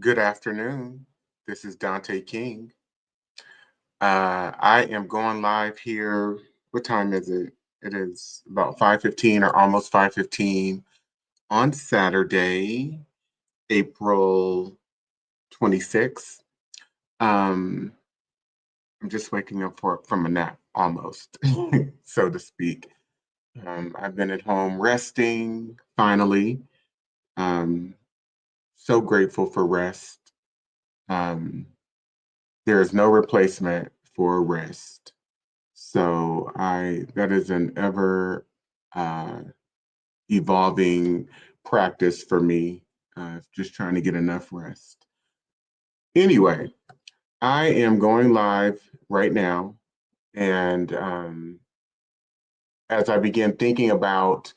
Good afternoon. This is Dante King. I am going live here. What time is it? It is about 5:15 or almost 5:15 on Saturday, April 26th. Um, I'm just waking up from a nap almost, so to speak. I've been at home resting finally. Um, so grateful for rest. Um, there is no replacement for rest. So I that is an ever uh, evolving practice for me, just trying to get enough rest. Anyway, I am going live right now, and as I began thinking about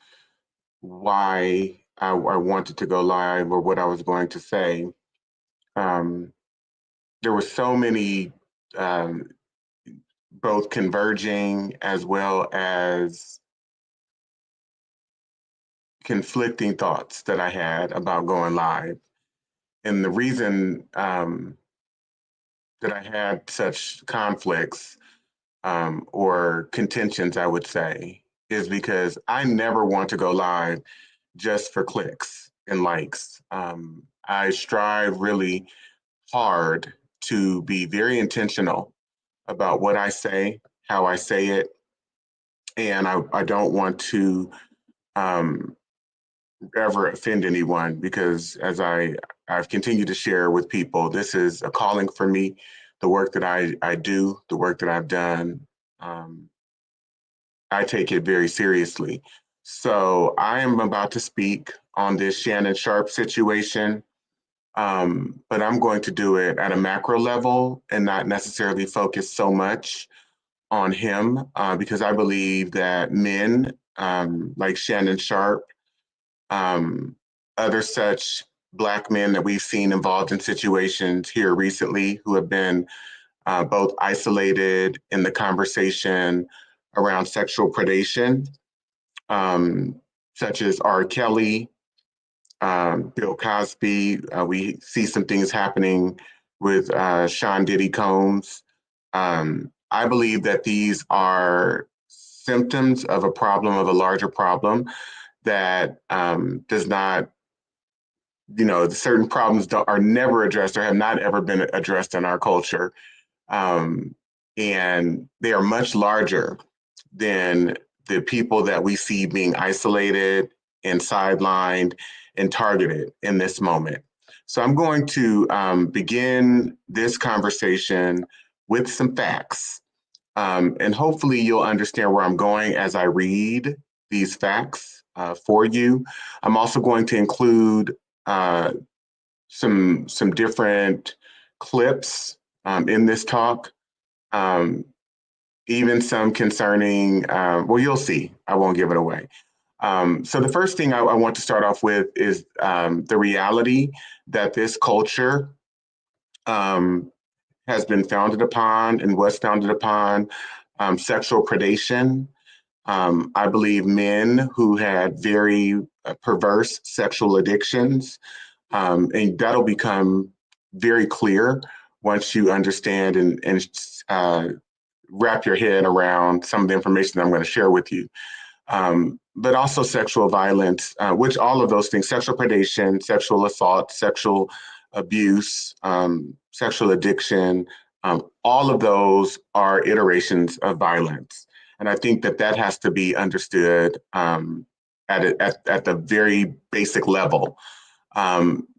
why I wanted to go live or what I was going to say, um, there were so many um, both converging as well as conflicting thoughts that I had about going live. And the reason that I had such conflicts or contentions, I would say, is because I never want to go live just for clicks and likes. I strive really hard to be very intentional about what I say, how I say it, and I don't want to um, ever offend anyone because I've continued to share with people, this is a calling for me. The work that I do, the work that I've done, um, I take it very seriously. So I am about to speak on this Shannon Sharpe situation, but I'm going to do it at a macro level and not necessarily focus so much on him because I believe that men like Shannon Sharpe, um, other such Black men that we've seen involved in situations here recently who have been both isolated in the conversation around sexual predation, um, such as R. Kelly, Bill Cosby. We see some things happening with Sean Diddy Combs. I believe that these are symptoms of a problem, of a larger problem that does not, certain problems are never addressed or have not ever been addressed in our culture. Um, and they are much larger than the people that we see being isolated and sidelined and targeted in this moment. So I'm going to begin this conversation with some facts. And hopefully you'll understand where I'm going as I read these facts for you. I'm also going to include uh, some different clips in this talk, um, even some concerning. Well, you'll see. I won't give it away. So the first thing I want to start off with is the reality that this culture um, has been founded upon and was founded upon sexual predation. I believe men who had very perverse sexual addictions, and that'll become very clear once you understand and wrap your head around some of the information that I'm going to share with you. But also sexual violence, which all of those things, sexual predation, sexual assault, sexual abuse, sexual addiction, all of those are iterations of violence. And I think that that has to be understood at the very basic level.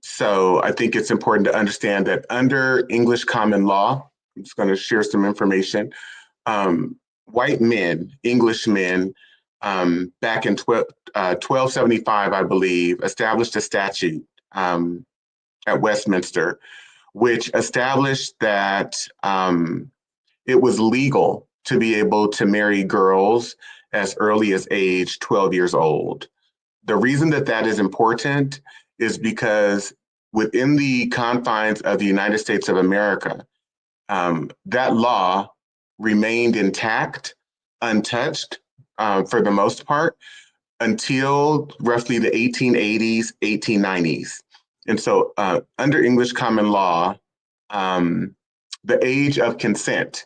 So I think it's important to understand that under English common law, I'm just going to share some information. White men, English men, back in 1275, I believe, established a statute at Westminster, which established that it was legal to be able to marry girls as early as age 12 years old. The reason that that is important is because within the confines of the United States of America, that law remained intact, untouched for the most part, until roughly the 1880s, 1890s. And so under English common law, the age of consent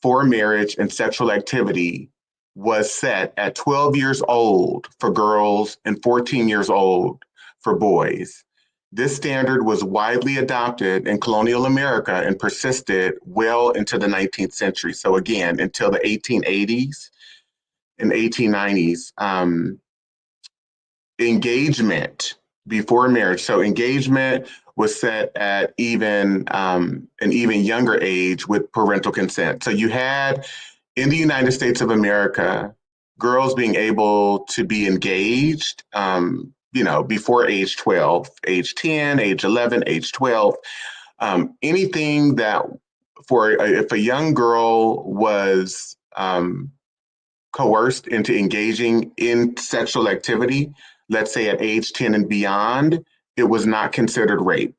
for marriage and sexual activity was set at 12 years old for girls and 14 years old for boys. This standard was widely adopted in colonial America and persisted well into the 19th century. So again, until the 1880s and 1890s. Engagement before marriage. So engagement was set at even an even younger age with parental consent. So you had in the United States of America, girls being able to be engaged, before age 12, age 10, age 11, age 12, anything that if a young girl was coerced into engaging in sexual activity, let's say at age 10 and beyond, it was not considered rape.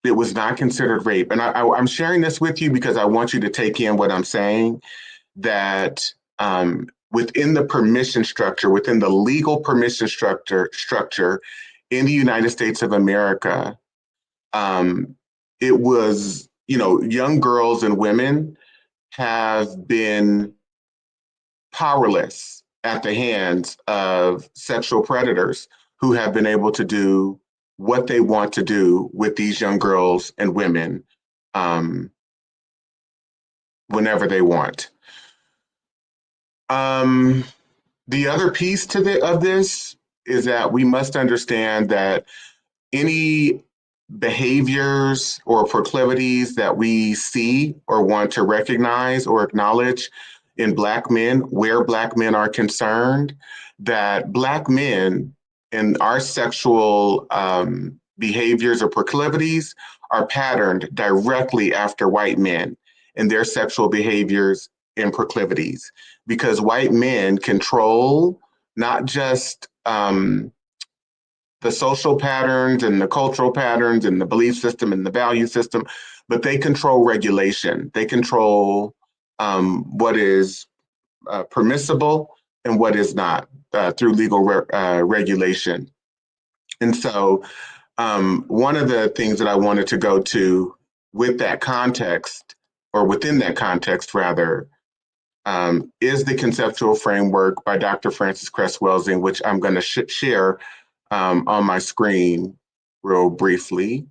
It was not considered rape. And I'm sharing this with you because I want you to take in what I'm saying, that within the permission structure, within the legal permission structure in the United States of America, it was, young girls and women have been powerless at the hands of sexual predators who have been able to do what they want to do with these young girls and women whenever they want. The other piece of this is that we must understand that any behaviors or proclivities that we see or want to recognize or acknowledge in Black men, where Black men are concerned, that Black men and our sexual behaviors or proclivities are patterned directly after white men and their sexual behaviors and proclivities, because white men control not just the social patterns and the cultural patterns and the belief system and the value system, but they control regulation. They control what is permissible and what is not through legal regulation. And so one of the things that I wanted to go to with that context, or within that context rather, is the conceptual framework by Dr. Frances Cress Welsing, which I'm going to share on my screen real briefly.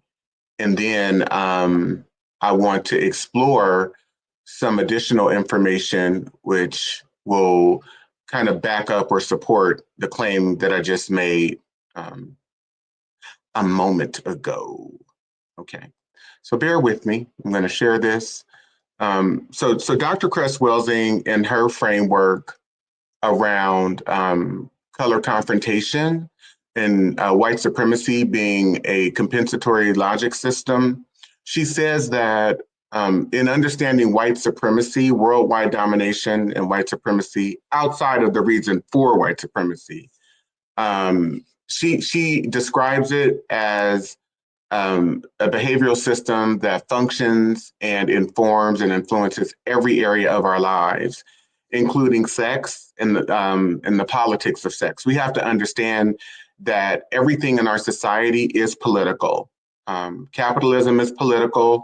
And then I want to explore some additional information which will kind of back up or support the claim that I just made a moment ago. Okay, so bear with me. I'm going to share this. So Dr. Cress Welsing and her framework around color confrontation and white supremacy being a compensatory logic system, she says that in understanding white supremacy, worldwide domination, and white supremacy outside of the reason for white supremacy, she describes it as a behavioral system that functions and informs and influences every area of our lives, including sex and the politics of sex. We have to understand that everything in our society is political. Capitalism is political,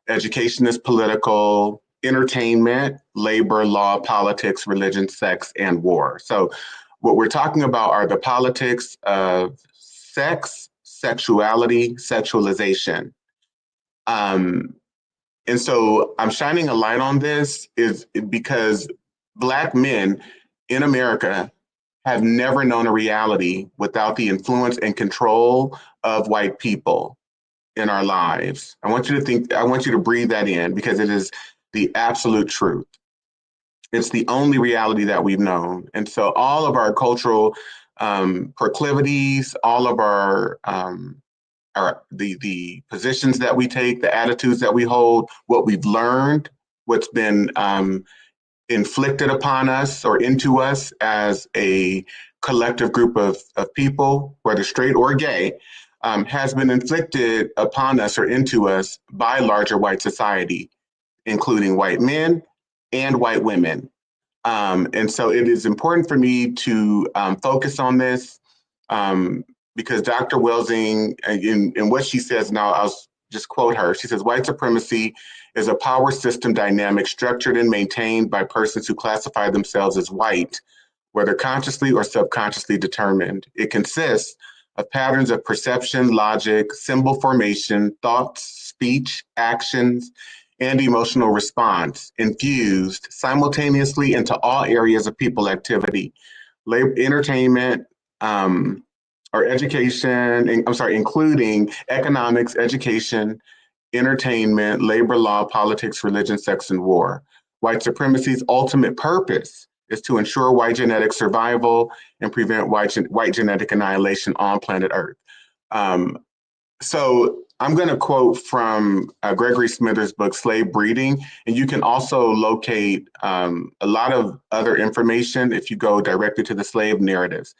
education is political, entertainment, labor, law, politics, religion, sex, and war. So what we're talking about are the politics of sex, sexuality, sexualization. And so I'm shining a light on this is because Black men in America have never known a reality without the influence and control of white people in our lives. I want you to breathe that in, because it is the absolute truth. It's the only reality that we've known. And so all of our cultural proclivities, all of our the positions that we take, the attitudes that we hold, what we've learned, what's been inflicted upon us or into us as a collective group of people, whether straight or gay, has been inflicted upon us or into us by larger white society, including white men and white women. And so it is important for me to focus on this because Dr. Welsing, in what she says now, I'll just quote her. She says, white supremacy is a power system dynamic structured and maintained by persons who classify themselves as white, whether consciously or subconsciously determined. It consists of patterns of perception, logic, symbol formation, thoughts, speech, actions, and emotional response infused simultaneously into all areas of people activity, labor, entertainment, or education, including economics, education, entertainment, labor law, politics, religion, sex, and war. White supremacy's ultimate purpose is to ensure white genetic survival and prevent white genetic annihilation on planet Earth. Um, so I'm going to quote from Gregory Smithers' book, Slave Breeding, and you can also locate a lot of other information if you go directly to the slave narratives.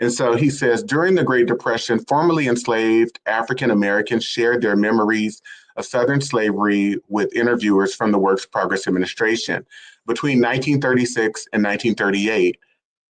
And so he says, during the Great Depression, formerly enslaved African Americans shared their memories of Southern slavery with interviewers from the Works Progress Administration. Between 1936 and 1938,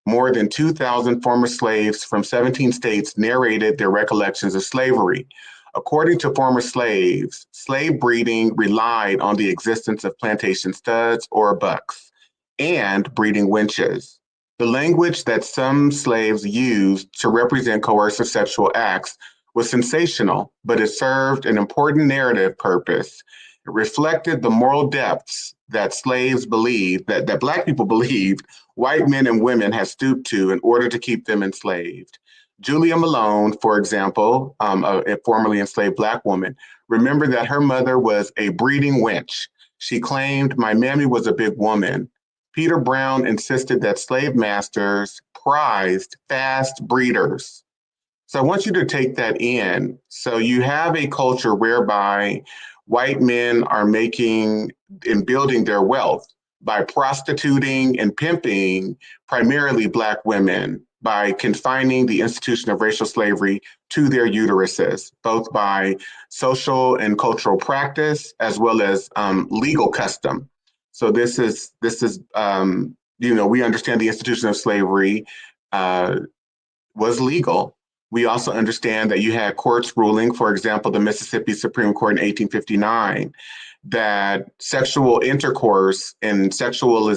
more than 2,000 former slaves from 17 states narrated their recollections of slavery. According to former slaves, slave breeding relied on the existence of plantation studs or bucks and breeding wenches. The language that some slaves used to represent coercive sexual acts was sensational, but it served an important narrative purpose. It reflected the moral depths that slaves believed, that Black people believed white men and women had stooped to in order to keep them enslaved. Julia Malone, for example, a formerly enslaved Black woman, remembered that her mother was a breeding wench. She claimed, my mammy was a big woman. Peter Brown insisted that slave masters prized fast breeders. So I want you to take that in. So you have a culture whereby white men are making and building their wealth by prostituting and pimping primarily Black women, by confining the institution of racial slavery to their uteruses, both by social and cultural practice as well as legal custom. So we understand the institution of slavery was legal. We also understand that you had courts ruling, for example, the Mississippi Supreme Court in 1859, that sexual intercourse and sexual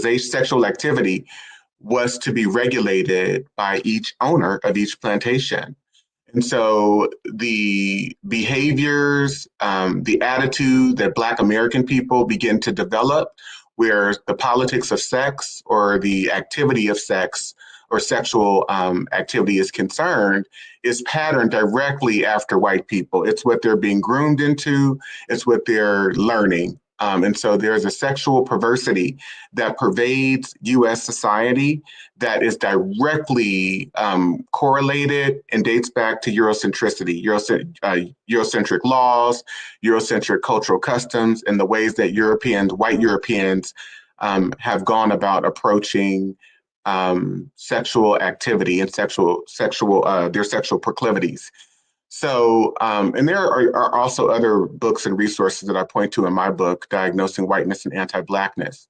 activity was to be regulated by each owner of each plantation. And so the behaviors, the attitude that Black American people begin to develop, where the politics of sex or the activity of sex or sexual activity is concerned, is patterned directly after white people. It's what they're being groomed into, it's what they're learning. And so there's a sexual perversity that pervades US society that is directly correlated and dates back to Eurocentricity, Eurocentric laws, Eurocentric cultural customs, and the ways that white Europeans have gone about approaching sexual activity and their sexual proclivities. So, and there are also other books and resources that I point to in my book, Diagnosing Whiteness and Anti-Blackness.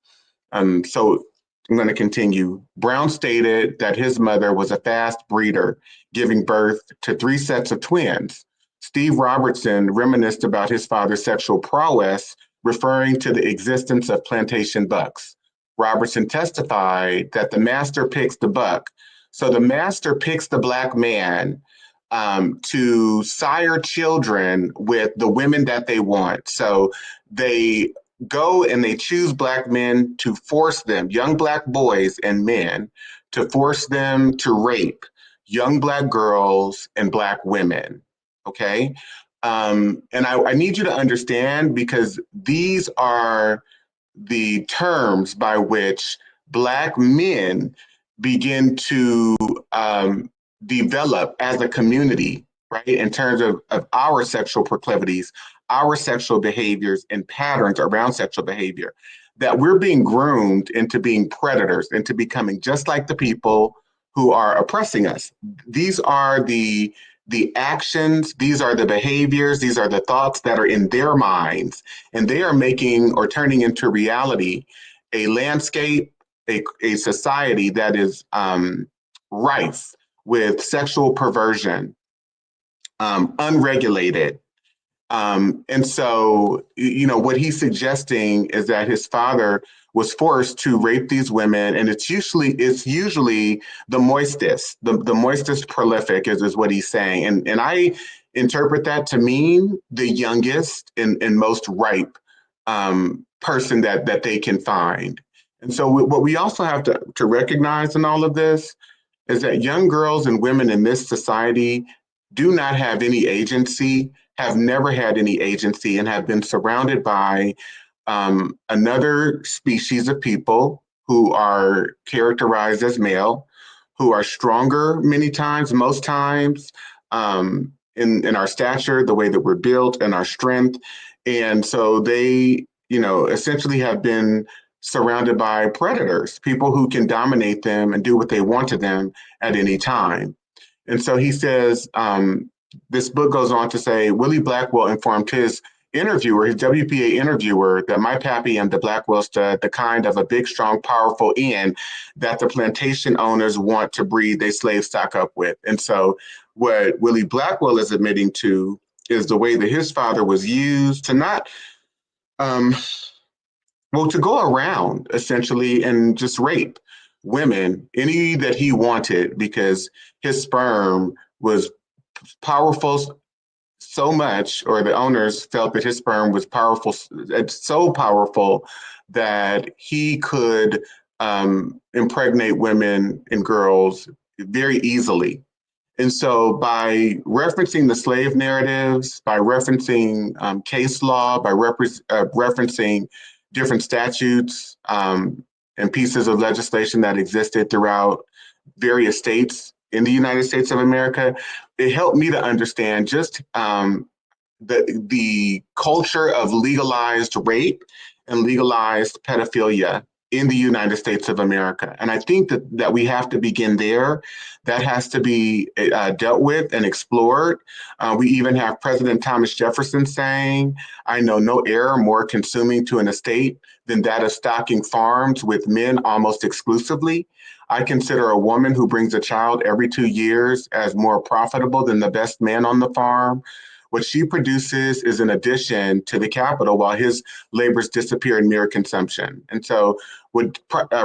So I'm going to continue. Brown stated that his mother was a fast breeder, giving birth to 3 sets of twins. Steve Robertson reminisced about his father's sexual prowess, referring to the existence of plantation bucks. Robertson testified that the master picks the buck. So the master picks the Black man to sire children with the women that they want. So they go and they choose Black men to force them, young Black boys and men, to force them to rape young Black girls and Black women. Okay. And I need you to understand, because these are the terms by which Black men begin to develop as a community, right? In terms of our sexual proclivities, our sexual behaviors and patterns around sexual behavior, that we're being groomed into being predators, into becoming just like the people who are oppressing us. These are the actions, these are the behaviors, these are the thoughts that are in their minds, and they are making or turning into reality a landscape, a society that is rife with sexual perversion, unregulated. And so, what he's suggesting is that his father was forced to rape these women, and it's usually the moistest, the moistest prolific is what he's saying, and I interpret that to mean the youngest and most ripe person that they can find. And so, what we also have to recognize in all of this is that young girls and women in this society do not have any agency, have never had any agency, and have been surrounded by another species of people who are characterized as male, who are stronger many times, most times, in our stature, the way that we're built, and our strength. And so they, essentially have been surrounded by predators, people who can dominate them and do what they want to them at any time. And so he says, this book goes on to say, Willie Blackwell informed his interviewer, his WPA interviewer, that my pappy and the Blackwell stud, the kind of a big, strong, powerful end that the plantation owners want to breed their slave stock up with. And so what Willie Blackwell is admitting to is the way that his father was used to not, um, well, to go around essentially and just rape women, any that he wanted, because his sperm was powerful so much, or the owners felt that his sperm was powerful, it's so powerful that he could impregnate women and girls very easily. And so, by referencing the slave narratives, by referencing case law, by referencing different statutes and pieces of legislation that existed throughout various states in the United States of America, it helped me to understand just the culture of legalized rape and legalized pedophilia in the United States of America. And I think that we have to begin there. That has to be dealt with and explored. We even have President Thomas Jefferson saying, I know no error more consuming to an estate than that of stocking farms with men almost exclusively. I consider a woman who brings a child every 2 years as more profitable than the best man on the farm. What she produces is an addition to the capital while his labors disappear in mere consumption. And so, what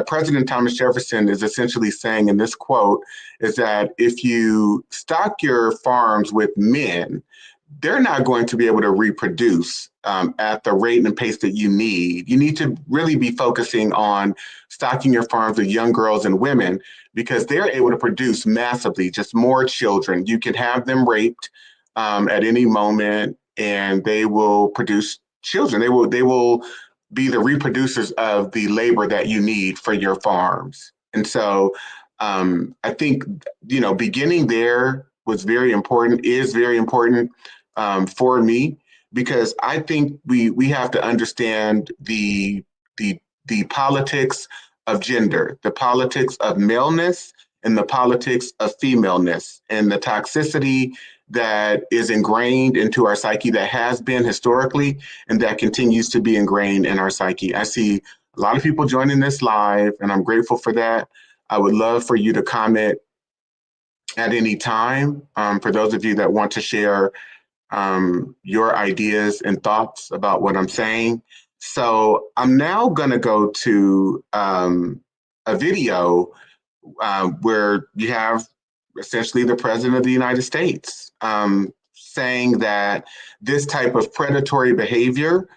President Thomas Jefferson is essentially saying in this quote is that if you stock your farms with men, they're not going to be able to reproduce at the rate and pace that you need. You need to really be focusing on stocking your farms with young girls and women because they're able to produce massively, just more children. You can have them raped at any moment, and they will produce children. They will be the reproducers of the labor that you need for your farms. And so I think beginning there was very important, is very important for me, because I think we have to understand the politics of gender, the politics of maleness, and the politics of femaleness, and the toxicity that is ingrained into our psyche, that has been historically, and that continues to be ingrained in our psyche. I see a lot of people joining this live, and I'm grateful for that. I would love for you to comment at any time. For those of you that want to share your ideas and thoughts about what I'm saying. So I'm now going to go to a video where you have essentially the President of the United States saying that this type of predatory behavior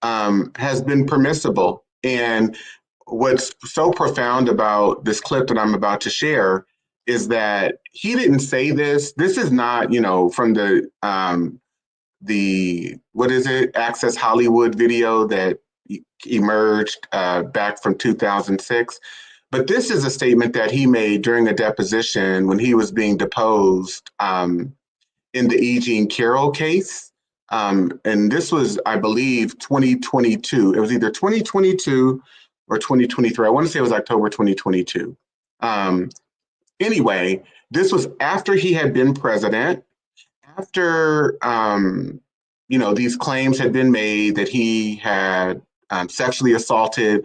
has been permissible. And what's so profound about this clip that I'm about to share is that he didn't say this. This is not, from the what is it, Access Hollywood video that emerged back from 2006. But this is a statement that he made during a deposition when he was being deposed in the E. Jean Carroll case. And this was, I believe, 2022. It was either 2022 or 2023. I want to say it was October 2022. Anyway, this was after he had been president, after these claims had been made that he had sexually assaulted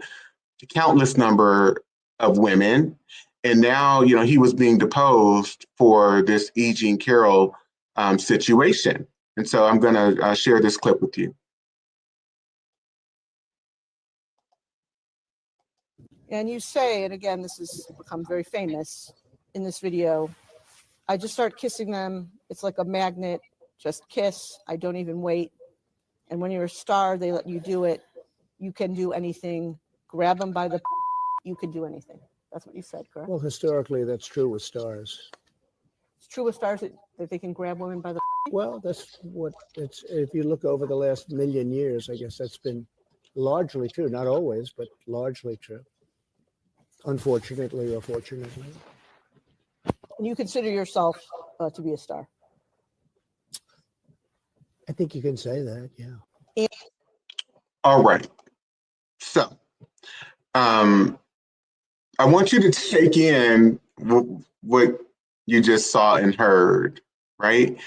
a countless number of women, and now he was being deposed for this E. Jean Carroll situation. And so I'm going to share this clip with you. And you say, and again, this has become very famous in this video, I just start kissing them. It's like a magnet, just kiss. I don't even wait. And when you're a star, they let you do it. You can do anything. Grab them by the, you can do anything. That's what you said, correct? Well, historically, that's true with stars. It's true with stars that they can grab women by the. Well, that's what it's, if you look over the last million years, I guess that's been largely true. Not always, but largely true. Unfortunately or fortunately. And you consider yourself to be a star? I think you can say that, yeah. All right. So, I want you to take in what you just saw and heard, right?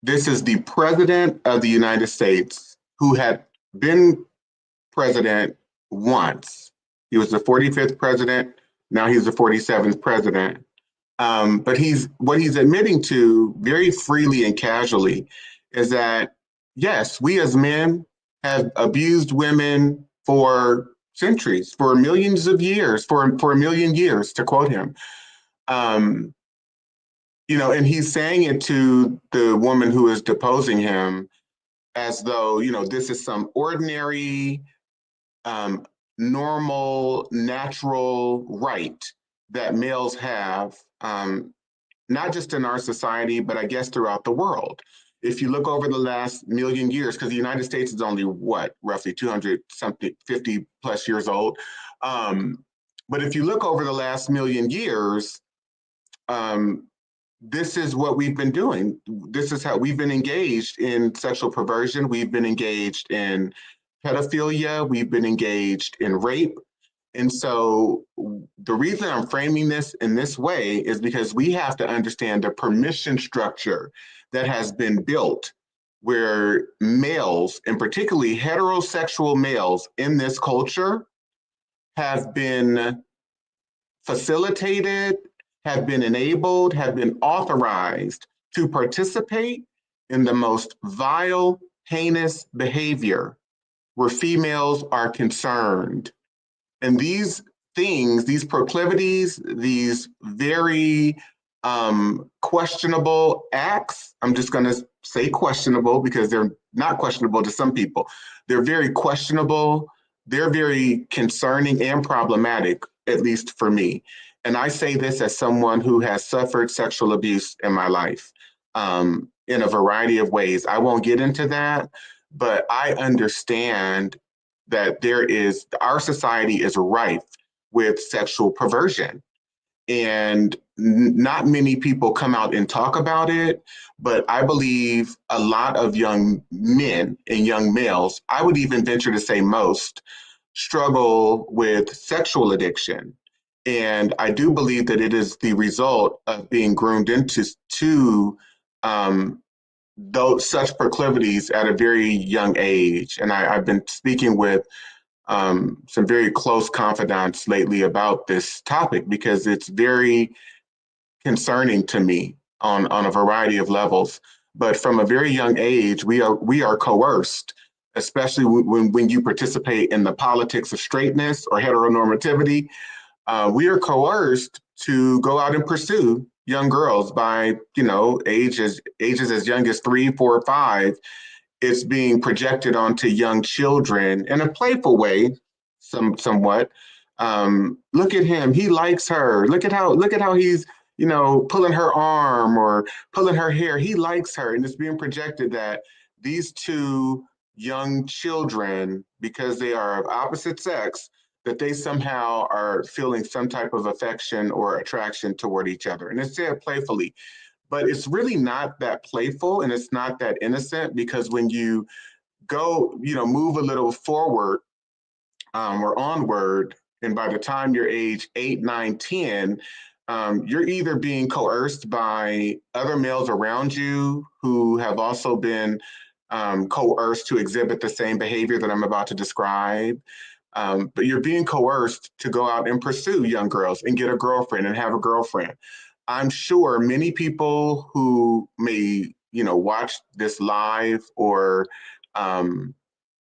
This is the president of the United States who had been president once. He was the 45th president. Now he's the 47th president. But what he's admitting to very freely and casually is that, yes, we as men have abused women for centuries, for millions of years, for a million years, to quote him. And he's saying it to the woman who is deposing him as though, this is some ordinary, normal, natural right that males have, not just in our society, but I guess throughout the world. If you look over the last million years, because the United States is only roughly 200 something, 50 plus years old. But if you look over the last million years, this is what we've been doing. This is how we've been engaged in sexual perversion. We've been engaged in pedophilia. We've been engaged in rape. And so the reason I'm framing this in this way is because we have to understand the permission structure that has been built where males, and particularly heterosexual males in this culture, have been facilitated, have been enabled, have been authorized to participate in the most vile, heinous behavior where females are concerned. And these things, these proclivities, these very questionable acts, I'm just going to say questionable because they're not questionable to some people. They're very questionable. They're very concerning and problematic, at least for me. And I say this as someone who has suffered sexual abuse in my life in a variety of ways. I won't get into that, but I understand that our society is rife with sexual perversion. And not many people come out and talk about it, but I believe a lot of young men and young males, I would even venture to say most, struggle with sexual addiction. And I do believe that it is the result of being groomed into those such proclivities at a very young age. And I've been speaking with some very close confidants lately about this topic because it's very concerning to me on a variety of levels. But from a very young age, we are coerced, especially when you participate in the politics of straightness or heteronormativity. We are coerced to go out and pursue young girls by, ages as young as 3, 4, or 5. It's being projected onto young children in a playful way, somewhat. Look at him; he likes her. Look at how he's, pulling her arm or pulling her hair. He likes her, and it's being projected that these two young children, because they are of opposite sex, that they somehow are feeling some type of affection or attraction toward each other, and it's said playfully. But it's really not that playful and it's not that innocent because when you go, move a little forward or onward, and by the time you're age 8, 9, 10, you're either being coerced by other males around you who have also been coerced to exhibit the same behavior that I'm about to describe. But you're being coerced to go out and pursue young girls and get a girlfriend and have a girlfriend. I'm sure many people who may, watch this live or, um,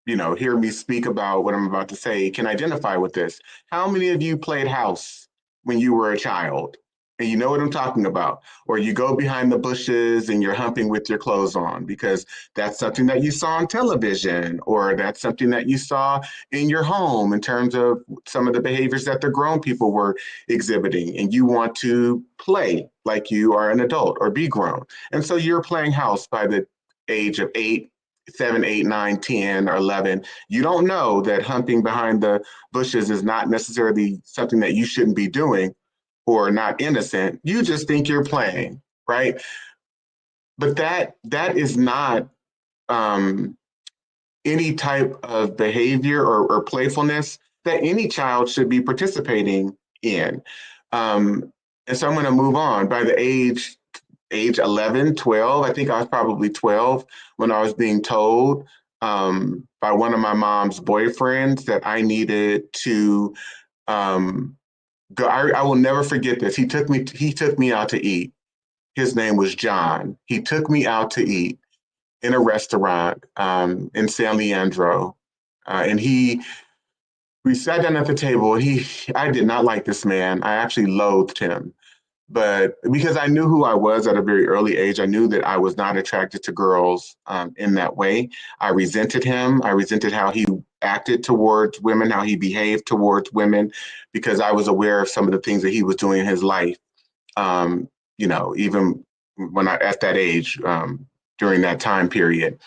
hear me speak about what I'm about to say can identify with this. How many of you played house when you were a child? And you know what I'm talking about. Or you go behind the bushes and you're humping with your clothes on because that's something that you saw on television, or that's something that you saw in your home in terms of some of the behaviors that the grown people were exhibiting. And you want to play like you are an adult or be grown. And so you're playing house by the age of 8, 7, 8, 9, 10, or 11. You don't know that humping behind the bushes is not necessarily something that you shouldn't be doing or not innocent. You just think you're playing, right? But that is not um, any type of behavior or playfulness that any child should be participating in. And so I'm going to move on. By the age 11, 12, I think I was probably 12 when I was being told by one of my mom's boyfriends that I needed to go. I will never forget this. He took me out to eat. His name was John. He took me out to eat in a restaurant in San Leandro. And we sat down at the table. I did not like this man. I actually loathed him. But because I knew who I was at a very early age, I knew that I was not attracted to girls in that way. I resented him. I resented how he acted towards women, how he behaved towards women, because I was aware of some of the things that he was doing in his life. Even when I at that age, during that time period.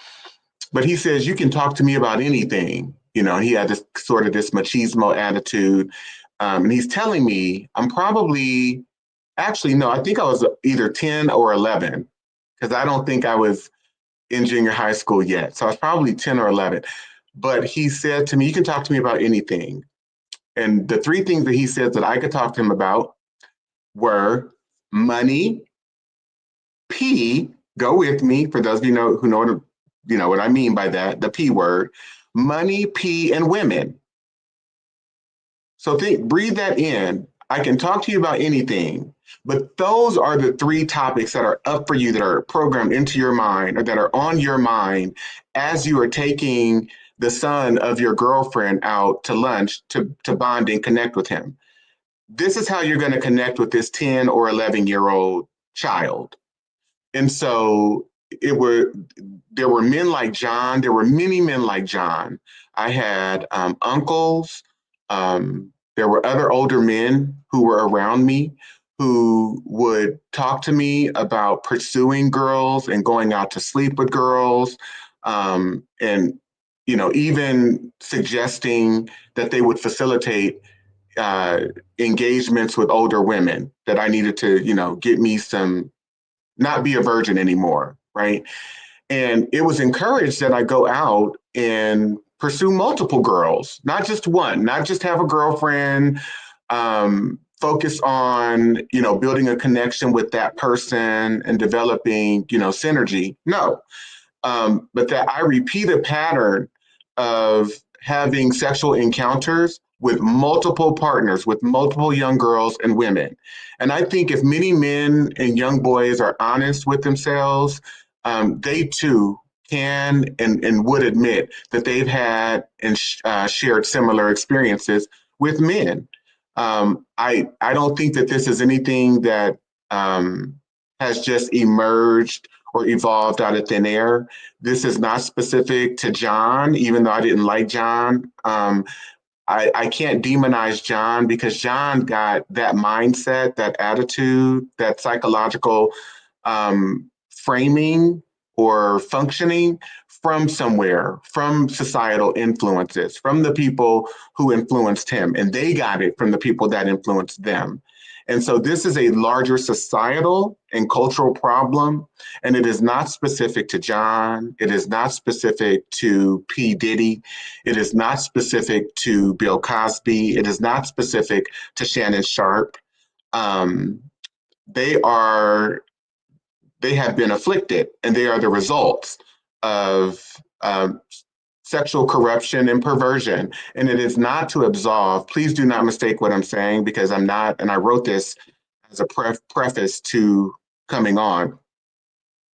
But he says, you can talk to me about anything. He had this sort of this machismo attitude. And he's telling me I'm probably, actually, no, I think I was either 10 or 11, because I don't think I was in junior high school yet. So I was probably 10 or 11. But he said to me, you can talk to me about anything. And the three things that he said that I could talk to him about were money, P, go with me, for those of who know what I mean by that, the P word, money, P, and women. So breathe that in. I can talk to you about anything, but those are the three topics that are up for you, that are programmed into your mind, or that are on your mind as you are taking the son of your girlfriend out to lunch to bond and connect with him. This is how you're going to connect with this 10 or 11-year-old child. And so there were men like John. There were many men like John. I had uncles. There were other older men who were around me who would talk to me about pursuing girls and going out to sleep with girls, and even suggesting that they would facilitate engagements with older women, that I needed to get me some, not be a virgin anymore, right? And it was encouraged that I go out and pursue multiple girls, not just one, not just have a girlfriend, focus on, building a connection with that person and developing, synergy. No, but that I repeat a pattern of having sexual encounters with multiple partners, with multiple young girls and women. And I think if many men and young boys are honest with themselves, they too can and would admit that they've had and shared similar experiences with men. I don't think that this is anything that has just emerged or evolved out of thin air. This is not specific to John, even though I didn't like John. I can't demonize John, because John got that mindset, that attitude, that psychological framing or functioning from somewhere, from societal influences, from the people who influenced him. And they got it from the people that influenced them. And so this is a larger societal and cultural problem, and it is not specific to John. It is not specific to P. Diddy. It is not specific to Bill Cosby. It is not specific to Shannon Sharpe. Um, they have been afflicted, and they are the results of sexual corruption and perversion. And it is not to absolve. Please do not mistake what I'm saying, because I'm not, and I wrote this as a preface to coming on.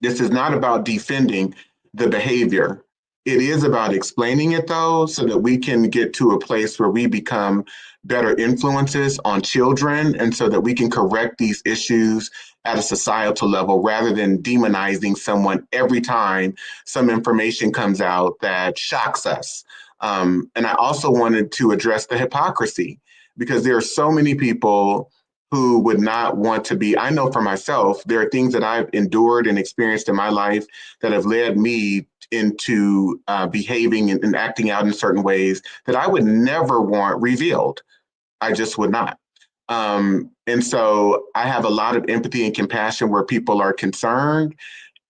This is not about defending the behavior. It is about explaining it, though, so that we can get to a place where we become better influences on children and so that we can correct these issues at a societal level rather than demonizing someone every time some information comes out that shocks us. And I also wanted to address the hypocrisy because there are so many people who would not want to be. I know for myself, there are things that I've endured and experienced in my life that have led me into behaving and acting out in certain ways that I would never want revealed. I just would not. And so I have a lot of empathy and compassion where people are concerned.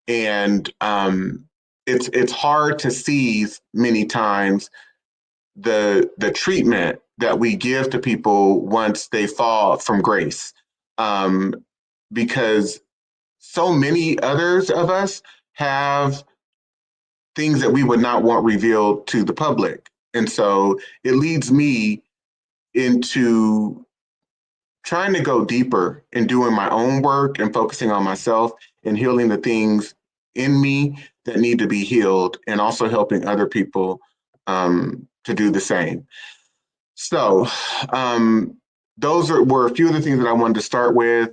And it's hard to seize many times the treatment that we give to people once they fall from grace, um, because so many others of us have things that we would not want revealed to the public, and so it leads me into trying to go deeper in doing my own work and focusing on myself and healing the things in me that need to be healed, and also helping other people to do the same. So, were a few of the things that I wanted to start with.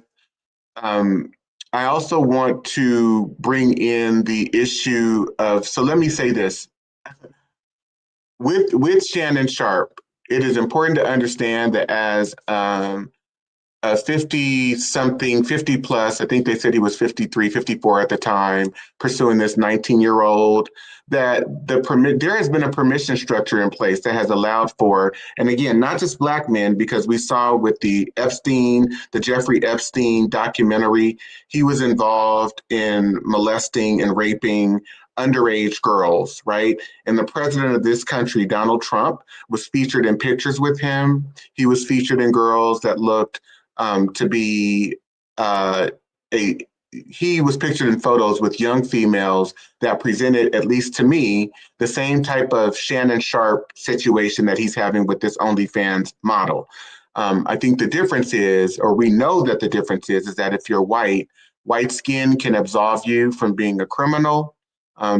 Um, I also want to bring in the issue of, so let me say this. With Shannon Sharpe, it is important to understand that as a 50 something, 50 plus, I think they said he was 53, 54 at the time, pursuing this 19-year-old, that there has been a permission structure in place that has allowed for, and again, not just Black men, because we saw with the Jeffrey Epstein documentary, he was involved in molesting and raping underage girls, right? And the president of this country, Donald Trump, was featured in pictures with him. He was featured in girls that looked to be a he was pictured in photos with young females that presented, at least to me, the same type of Shannon Sharpe situation that he's having with this OnlyFans model. I think the difference is, or we know that the difference is that if you're white skin can absolve you from being a criminal,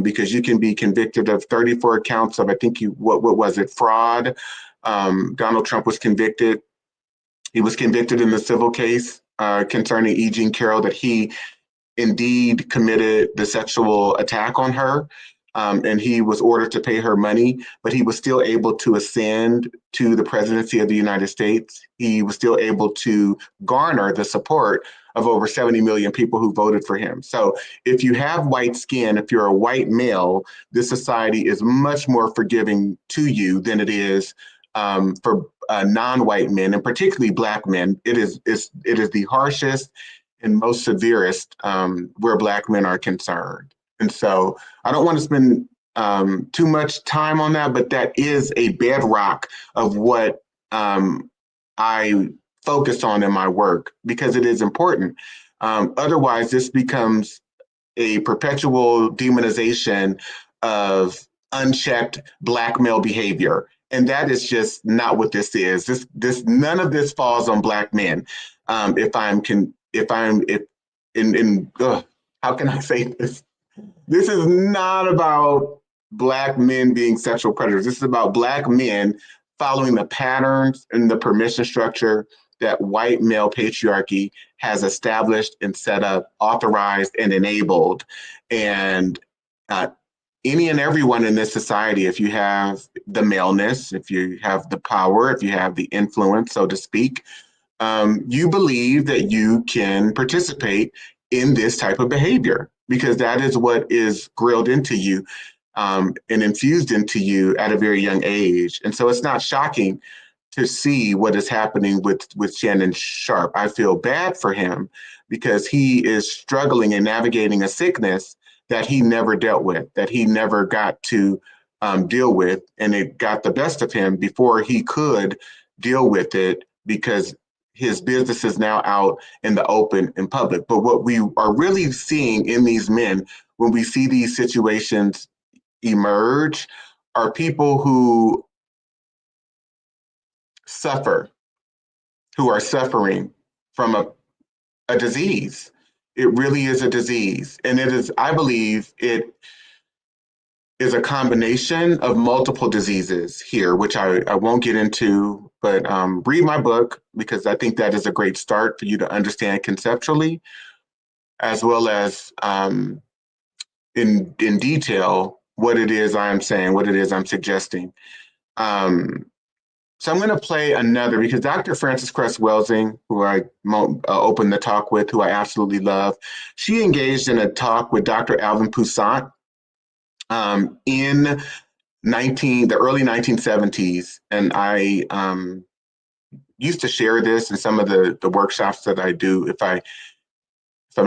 because you can be convicted of 34 counts of, I think what was it, fraud. Donald Trump was convicted. He was convicted in the civil case concerning E. Jean Carroll, that he indeed committed the sexual attack on her. And he was ordered to pay her money, but he was still able to ascend to the presidency of the United States. He was still able to garner the support of over 70 million people who voted for him. So if you have white skin, if you're a white male, this society is much more forgiving to you than it is for non-white men, and particularly Black men. It is the harshest and most severest where Black men are concerned. And so I don't want to spend too much time on that, but that is a bedrock of what I focus on in my work because it is important. Otherwise, this becomes a perpetual demonization of unchecked Black male behavior. And that is just not what this is. This none of this falls on Black men. How can I say this? This is not about Black men being sexual predators. This is about Black men following the patterns and the permission structure that white male patriarchy has established and set up, authorized and enabled. And any and everyone in this society, if you have the maleness, if you have the power, if you have the influence, so to speak, you believe that you can participate in this type of behavior because that is what is grilled into you and infused into you at a very young age. And so it's not shocking to see what is happening with Shannon Sharpe. I feel bad for him because he is struggling and navigating a sickness that he never dealt with, that he never got to deal with. And it got the best of him before he could deal with it because his business is now out in the open in public. But what we are really seeing in these men, when we see these situations emerge, are people who are suffering from a a disease. It really is a disease. And it is, I believe, it is a combination of multiple diseases here, which I won't get into, but read my book because I think that is a great start for you to understand conceptually, as well as in detail what it is I'm saying, what it is I'm suggesting. So I'm going to play another because Dr. Frances Cress Welsing, who I opened the talk with, who I absolutely love, she engaged in a talk with Dr. Alvin Poussant in the early 1970s, and I used to share this in some of the workshops that I do. If I'm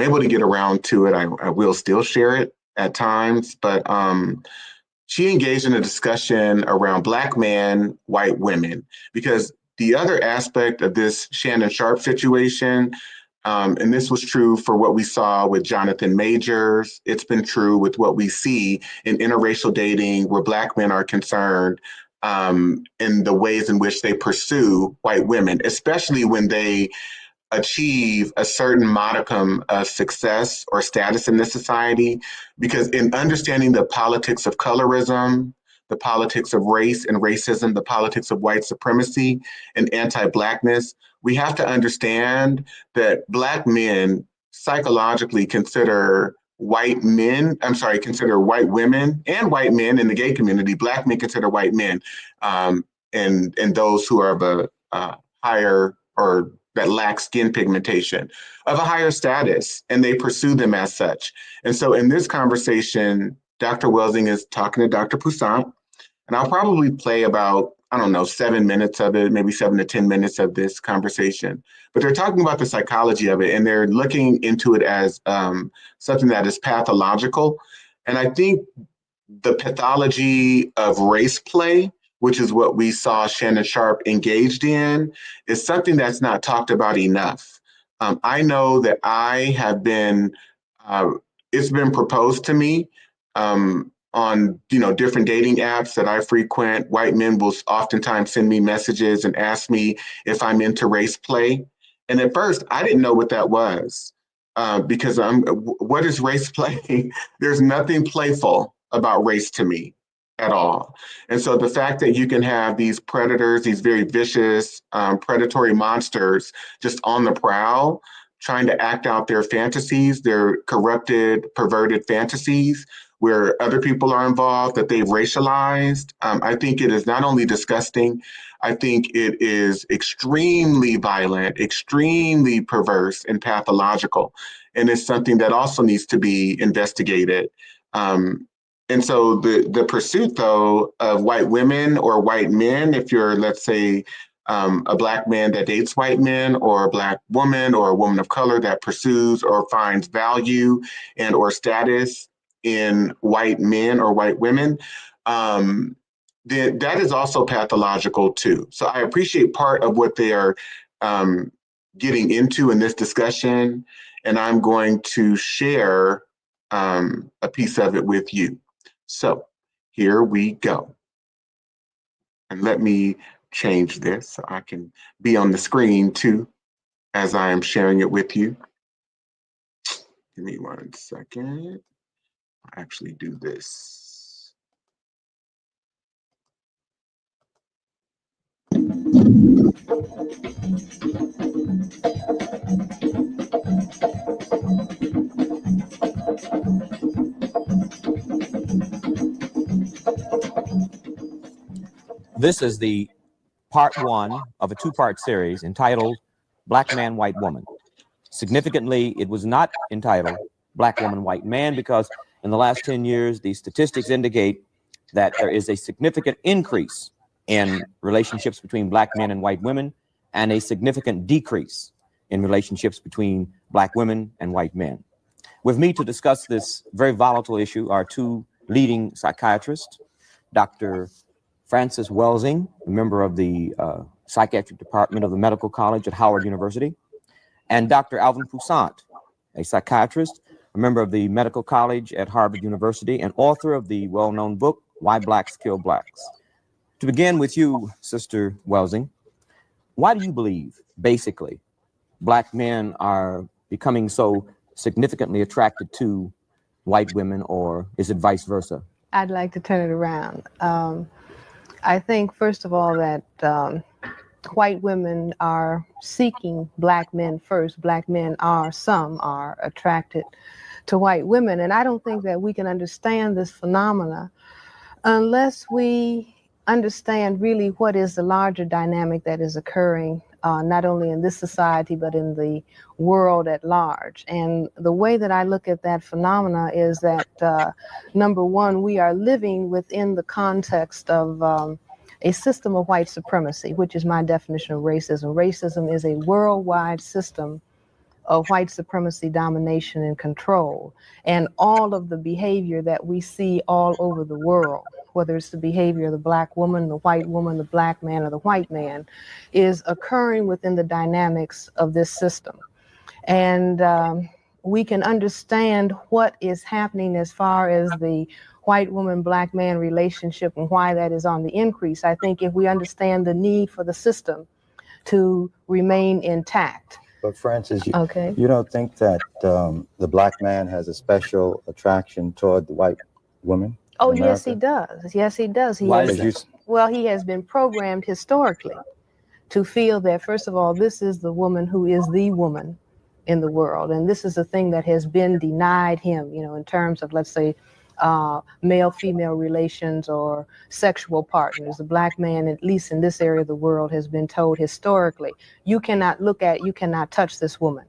able to get around to it, I will still share it at times. But she engaged in a discussion around Black men, white women, because the other aspect of this Shannon Sharpe situation, and this was true for what we saw with Jonathan Majors. It's been true with what we see in interracial dating where Black men are concerned in the ways in which they pursue white women, especially when they achieve a certain modicum of success or status in this society. Because in understanding the politics of colorism, the politics of race and racism, the politics of white supremacy and anti-Blackness, we have to understand that Black men psychologically consider consider white women and white men in the gay community. Black men consider white men and those who are of a higher or that lack skin pigmentation of a higher status, and they pursue them as such. And so in this conversation, Dr. Welsing is talking to Dr. Poussant, and I'll probably play about, I don't know, 7 minutes of it, maybe 7 to 10 minutes of this conversation. But they're talking about the psychology of it, and they're looking into it as something that is pathological. And I think the pathology of race play, which is what we saw Shannon Sharpe engaged in, is something that's not talked about enough. I know that I have been, it's been proposed to me on different dating apps that I frequent. White men will oftentimes send me messages and ask me if I'm into race play. And at first, I didn't know what that was because what is race play? There's nothing playful about race to me at all. And so the fact that you can have these predators, these very vicious, predatory monsters just on the prowl, trying to act out their fantasies, their corrupted, perverted fantasies, where other people are involved that they've racialized, I think it is not only disgusting, I think it is extremely violent, extremely perverse and pathological. And it's something that also needs to be investigated. And so the pursuit, though, of white women or white men, if you're, let's say, a Black man that dates white men, or a Black woman or a woman of color that pursues or finds value and or status in white men or white women, that is also pathological too. So I appreciate part of what they are getting into in this discussion, and I'm going to share a piece of it with you. So here we go. And let me change this so I can be on the screen too as I am sharing it with you. Give me 1 second. I'll actually do this. This is the part one of a two-part series entitled Black Man, White Woman. Significantly, it was not entitled Black Woman, White Man because in the last 10 years, the statistics indicate that there is a significant increase in relationships between Black men and white women and a significant decrease in relationships between Black women and white men. With me to discuss this very volatile issue are two leading psychiatrists, Dr. Frances Welsing, a member of the psychiatric department of the Medical College at Howard University, and Dr. Alvin Poussant, a psychiatrist, a member of the Medical College at Harvard University, and author of the well-known book, Why Blacks Kill Blacks. To begin with you, Sister Welsing, why do you believe, basically, Black men are becoming so significantly attracted to white women, or is it vice versa? I'd like to turn it around. I think, first of all, that white women are seeking black men first. Black men some are attracted to white women. And I don't think that we can understand this phenomena unless we understand really what is the larger dynamic that is occurring, not only in this society, but in the world at large. And the way that I look at that phenomena is that, number one, we are living within the context of a system of white supremacy, which is my definition of racism. Racism is a worldwide system of white supremacy, domination, and control. And all of the behavior that we see all over the world, whether it's the behavior of the black woman, the white woman, the black man, or the white man, is occurring within the dynamics of this system. And we can understand what is happening as far as the white woman, black man relationship and why that is on the increase. I think if we understand the need for the system to remain intact. But Francis, Okay. you don't think that the black man has a special attraction toward the white woman? Oh, in yes, he America? does. Yes, he does. Why is Because Well, he has been programmed historically to feel that, first of all, this is the woman who is the woman in the world. And this is a thing that has been denied him, in terms of, let's say, male-female relations or sexual partners. The black man, at least in this area of the world, has been told historically, you cannot touch this woman.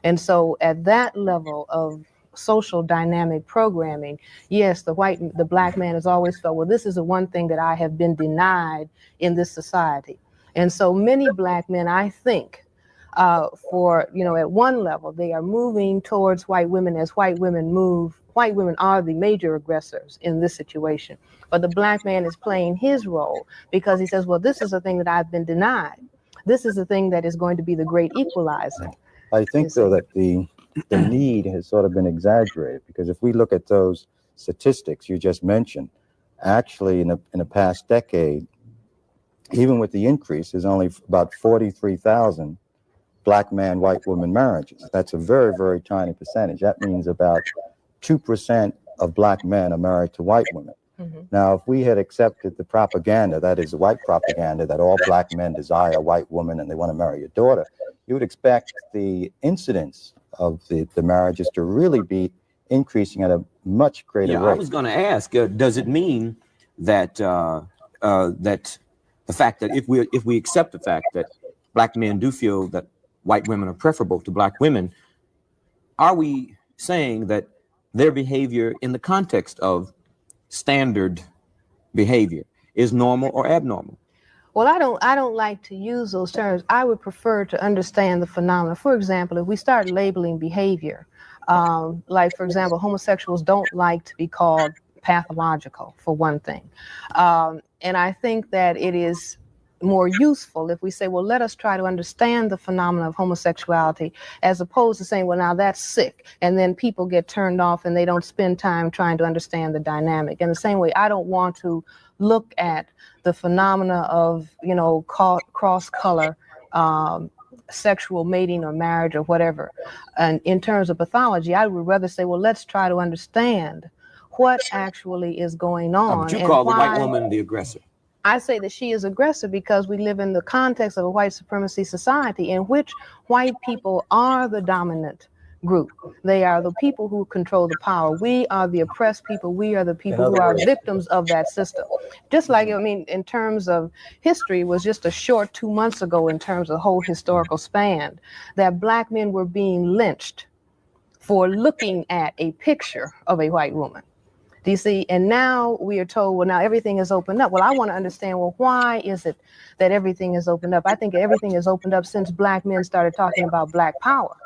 And so at that level of social dynamic programming, yes, the black man has always felt, well, this is the one thing that I have been denied in this society. And so many black men, I think, at one level, they are moving towards white women as white women move. White women are the major aggressors in this situation. But the black man is playing his role because he says, well, this is a thing that I've been denied. This is the thing that is going to be the great equalizer. I think, though, that the need has sort of been exaggerated, because if we look at those statistics you just mentioned, actually in the past decade, even with the increase, there's only about 43,000 black man, white woman marriages. That's a very, very tiny percentage. That means about 2% of black men are married to white women. Mm-hmm. Now, if we had accepted the propaganda, that is the white propaganda, that all black men desire a white woman and they want to marry your daughter, you would expect the incidence of the marriages to really be increasing at a much greater rate. I was going to ask, does it mean that that the fact that if we accept the fact that black men do feel that white women are preferable to black women, are we saying that their behavior in the context of standard behavior is normal or abnormal? Well, I don't like to use those terms. I would prefer to understand the phenomena. For example, if we start labeling behavior, like, for example, homosexuals don't like to be called pathological, for one thing. And I think that it is more useful if we say, well, let us try to understand the phenomena of homosexuality, as opposed to saying, well, now that's sick. And then people get turned off and they don't spend time trying to understand the dynamic. In the same way, I don't want to look at the phenomena of, cross-color sexual mating or marriage or whatever. And in terms of pathology, I would rather say, well, let's try to understand what actually is going on. But you call the white woman the aggressor. I say that she is aggressive because we live in the context of a white supremacy society in which white people are the dominant group. They are the people who control the power. We are the oppressed people. We are the people who are victims of that system. Just like, in terms of history, it was just a short 2 months ago in terms of the whole historical span that black men were being lynched for looking at a picture of a white woman. Do you see? And now we are told, well, now everything is opened up. Well, I want to understand, well, why is it that everything is opened up? I think everything is opened up since black men started talking about black power.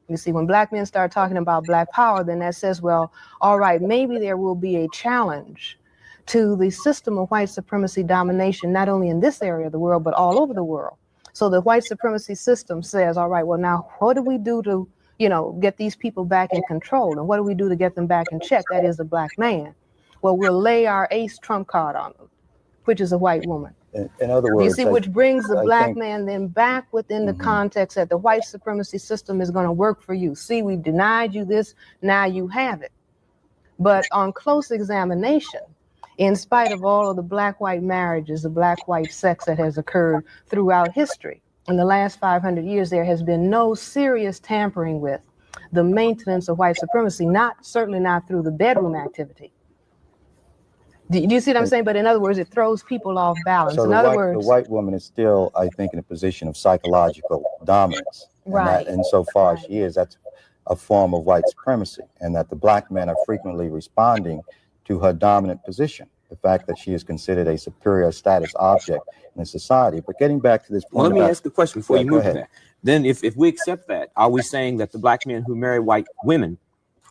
You see, when black men start talking about black power, then that says, well, all right, maybe there will be a challenge to the system of white supremacy domination, not only in this area of the world, but all over the world. So the white supremacy system says, all right, well, now what do we do to get these people back in control? And what do we do to get them back in check? That is the black man. Well, we'll lay our ace trump card on them, which is a white woman. In other You words, see, which brings the I black think, man then back within the Mhm. context that the white supremacy system is going to work for you. See, we've denied you this, now you have it. But on close examination, in spite of all of the black-white marriages, the black-white sex that has occurred throughout history, in the last 500 years, there has been no serious tampering with the maintenance of white supremacy, certainly not through the bedroom activity. Do you see what I'm saying? But in other words, it throws people off balance. so In the other the words, white woman is still, I think, in a position of psychological dominance. Right. And so far Right. she is, that's a form of white supremacy, and that the black men are frequently responding to her dominant position, the fact that she is considered a superior status object in society. But getting back to this point, Well, let me ask the question before you go move to ahead. that. Then if we accept that, are we saying that the black men who marry white women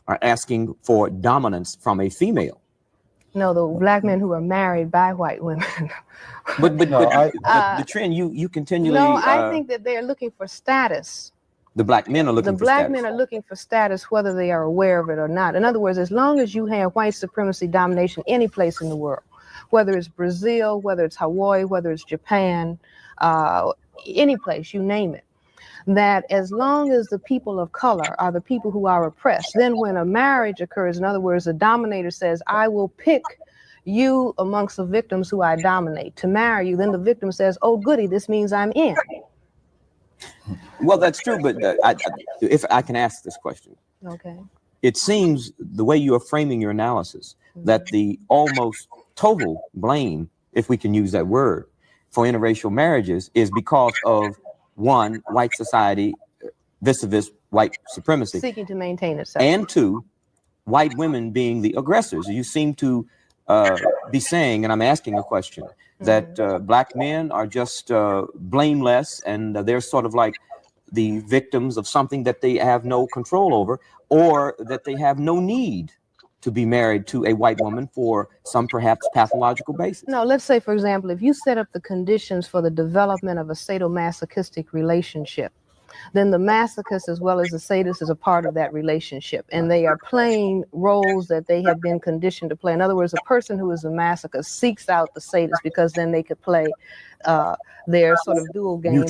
are asking for dominance from a female? no, the black men who are married by white women. But No, the trend you continually No, I think that they're looking for status. the black men are The looking for black status. men are looking for status whether they are aware of it or not. In other words, as long as you have white supremacy domination any place in the world, whether it's Brazil, whether it's Hawaii, whether it's Japan, any place, you name it, that as long as the people of color are the people who are oppressed, then when a marriage occurs, in other words, the dominator says, I will pick you amongst the victims who I dominate to marry you, then the victim says, oh goody, this means I'm in. Well, that's true, but if I can ask this question, Okay. it seems the way you are framing your analysis that the almost total blame, if we can use that word, for interracial marriages is because of one, white society vis-a-vis white supremacy, Seeking to maintain itself. and two, white women being the aggressors. You seem to be saying, and I'm asking a question, that black men are just blameless and they're sort of like the victims of something that they have no control over, or that they have no need to be married to a white woman for some perhaps pathological basis. No, let's say, for example, if you set up the conditions for the development of a sadomasochistic relationship, then the masochist as well as the sadist is a part of that relationship, and they are playing roles that they have been conditioned to play. In other words, a person who is a masochist seeks out the sadist because then they could play their sort of dual game,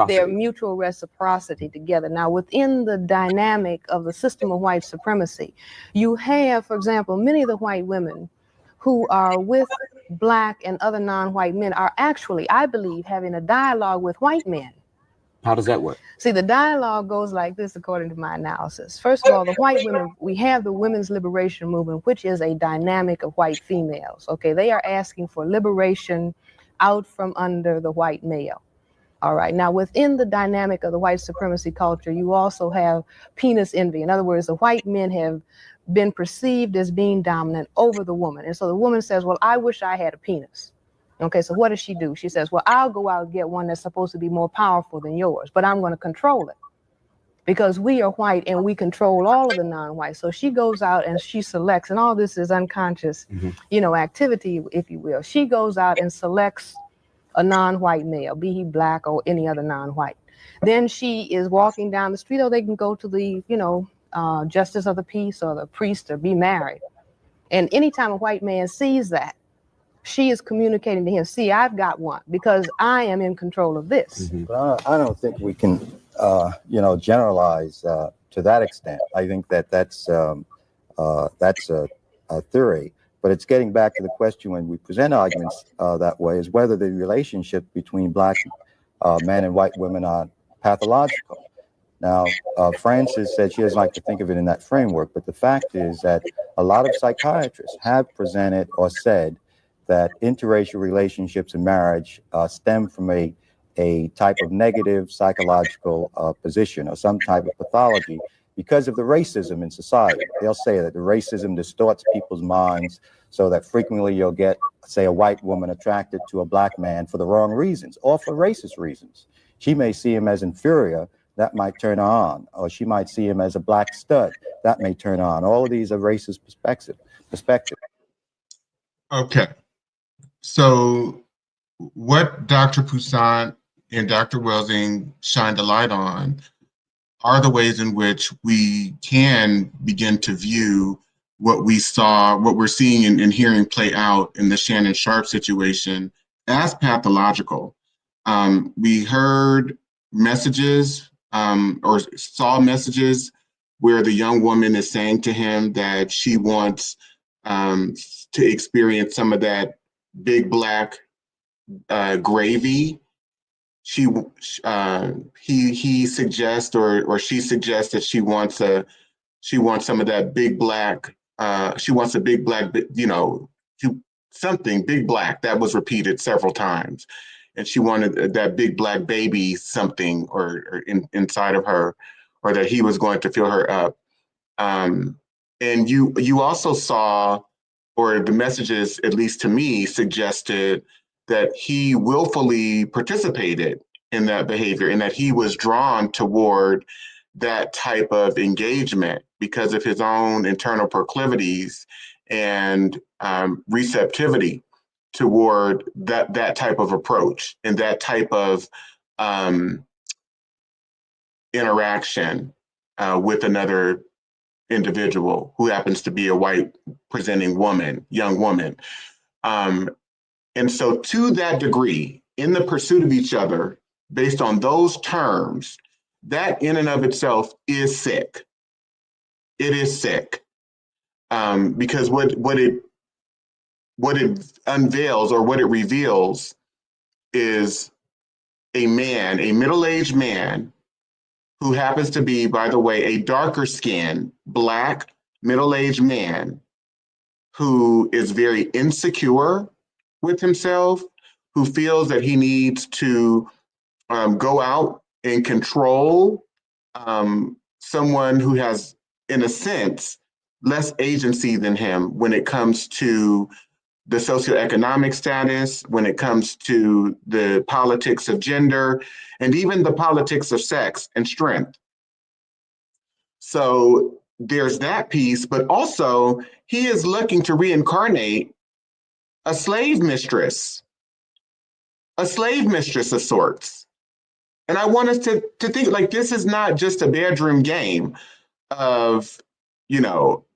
their mutual reciprocity together. Now, within the dynamic of the system of white supremacy, you have, for example, many of the white women who are with black and other non-white men are actually, I believe, having a dialogue with white men. How does that work? See, the dialogue goes like this, according to my analysis. First of all, the white women, we have the women's liberation movement, which is a dynamic of white females. Okay, they are asking for liberation out from under the white male. All right, now within the dynamic of the white supremacy culture, you also have penis envy. In other words, the white men have been perceived as being dominant over the woman. And so the woman says, well, I wish I had a penis. Okay, so what does she do? She says, well, I'll go out and get one that's supposed to be more powerful than yours, but I'm going to control it because we are white and we control all of the non-white. So she goes out and she selects, and all this is unconscious, activity, if you will. She goes out and selects a non-white male, be he black or any other non-white. Then she is walking down the street, or they can go to the, justice of the peace or the priest or be married. And anytime a white man sees that, she is communicating to him, see, I've got one because I am in control of this. But I don't think we can, generalize to that extent. I think that's a theory. But it's getting back to the question when we present arguments that way is whether the relationship between black men and white women are pathological. Now, Frances said she doesn't like to think of it in that framework, but the fact is that a lot of psychiatrists have presented or said that interracial relationships in marriage stem from a type of negative psychological position or some type of pathology because of the racism in society. They'll say that the racism distorts people's minds so that frequently you'll get, say, a white woman attracted to a black man for the wrong reasons or for racist reasons. She may see him as inferior, that might turn her on, or she might see him as a black stud, that may turn her on. All of these are racist perspective. Okay. So what Dr. Poussaint and Dr. Welsing shined a light on are the ways in which we can begin to view what we're seeing and hearing play out in the Shannon Sharpe situation as pathological. We heard messages or saw messages where the young woman is saying to him that she wants to experience some of that big black gravy. She he suggests or she suggests that she wants some of that big black. She wants a big black, something big black that was repeated several times, and she wanted that big black baby something or inside of her, or that he was going to fill her up. And you also saw, or the messages, at least to me, suggested that he willfully participated in that behavior and that he was drawn toward that type of engagement because of his own internal proclivities and receptivity toward that type of approach and that type of interaction with another individual who happens to be a white presenting woman, young woman. And so to that degree, in the pursuit of each other, based on those terms, that in and of itself is sick. It is sick. Because what it unveils or what it reveals is a man, a middle-aged man who happens to be, by the way, a darker skinned, black, middle-aged man who is very insecure with himself, who feels that he needs to go out and control someone who has, in a sense, less agency than him when it comes to the socioeconomic status, when it comes to the politics of gender, and even the politics of sex and strength. So there's that piece, but also he is looking to reincarnate a slave mistress of sorts. And I want us to think like this is not just a bedroom game of,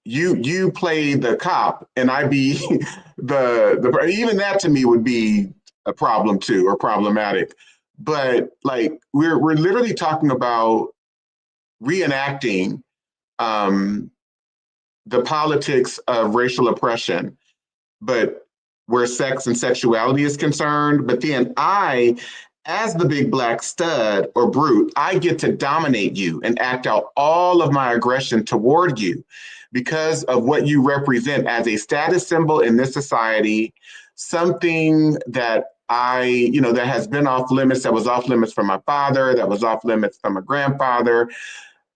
you play the cop and I be the even that to me would be a problem too, or problematic. But like we're literally talking about reenacting the politics of racial oppression, but where sex and sexuality is concerned. But then I, as the big black stud or brute, I get to dominate you and act out all of my aggression toward you because of what you represent as a status symbol in this society, something that that has been off limits, that was off limits from my father, that was off limits from my grandfather.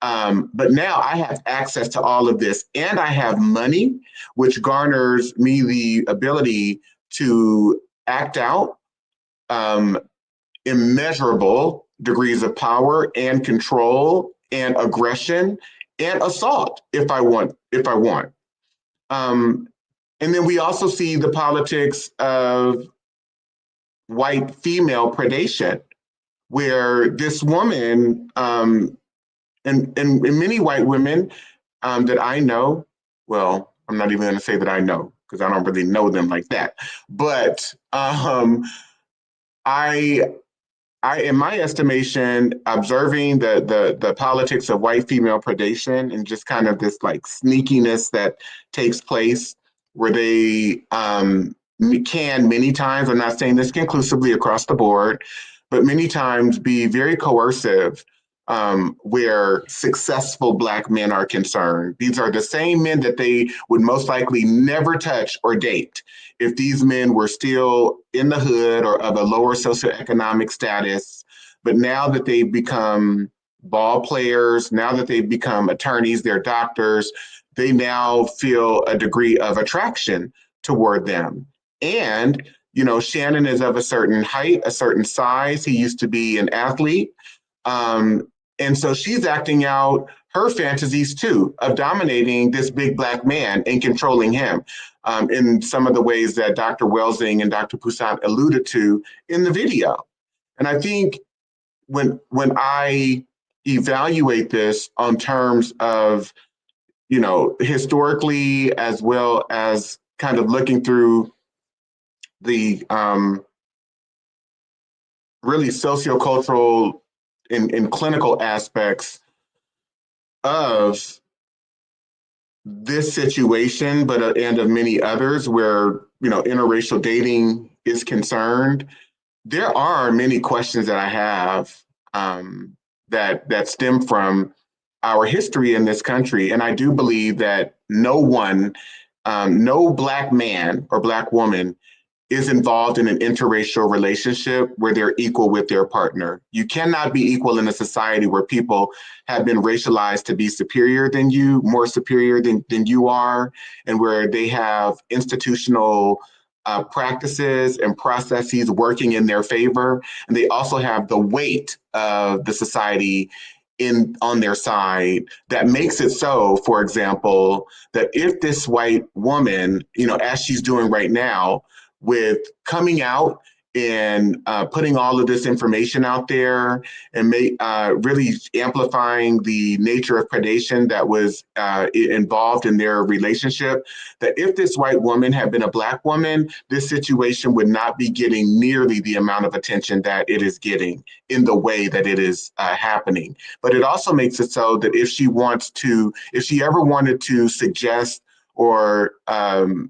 But now I have access to all of this and I have money, which garners me the ability to act out immeasurable degrees of power and control and aggression and assault if I want. And then we also see the politics of white female predation, where this woman and many white women that I know, well, I'm not even going to say that I know because I don't really know them like that. But I, in my estimation, observing the politics of white female predation and just kind of this like sneakiness that takes place where they can many times, I'm not saying this conclusively across the board, but many times be very coercive where successful Black men are concerned. These are the same men that they would most likely never touch or date if these men were still in the hood or of a lower socioeconomic status. But now that they've become ball players, now that they've become attorneys, they're doctors, they now feel a degree of attraction toward them. And, Shannon is of a certain height, a certain size. He used to be an athlete. And so she's acting out her fantasies too of dominating this big Black man and controlling him in some of the ways that Dr. Welsing and Dr. Poussaint alluded to in the video. And I think when I evaluate this on terms of, historically, as well as kind of looking through the really sociocultural and clinical aspects of this situation, but and of many others where, you know, interracial dating is concerned. There are many questions that I have that stem from our history in this country, and I do believe that no one, no Black man or Black woman is involved in an interracial relationship where they're equal with their partner. You cannot be equal in a society where people have been racialized to be superior than you, more superior than you are, and where they have institutional practices and processes working in their favor. And they also have the weight of the society on their side that makes it so, for example, that if this white woman, you know, as she's doing right now, with coming out and putting all of this information out there and really amplifying the nature of predation that was involved in their relationship, that if this white woman had been a Black woman, this situation would not be getting nearly the amount of attention that it is getting in the way that it is happening. But it also makes it so that if she ever wanted to suggest or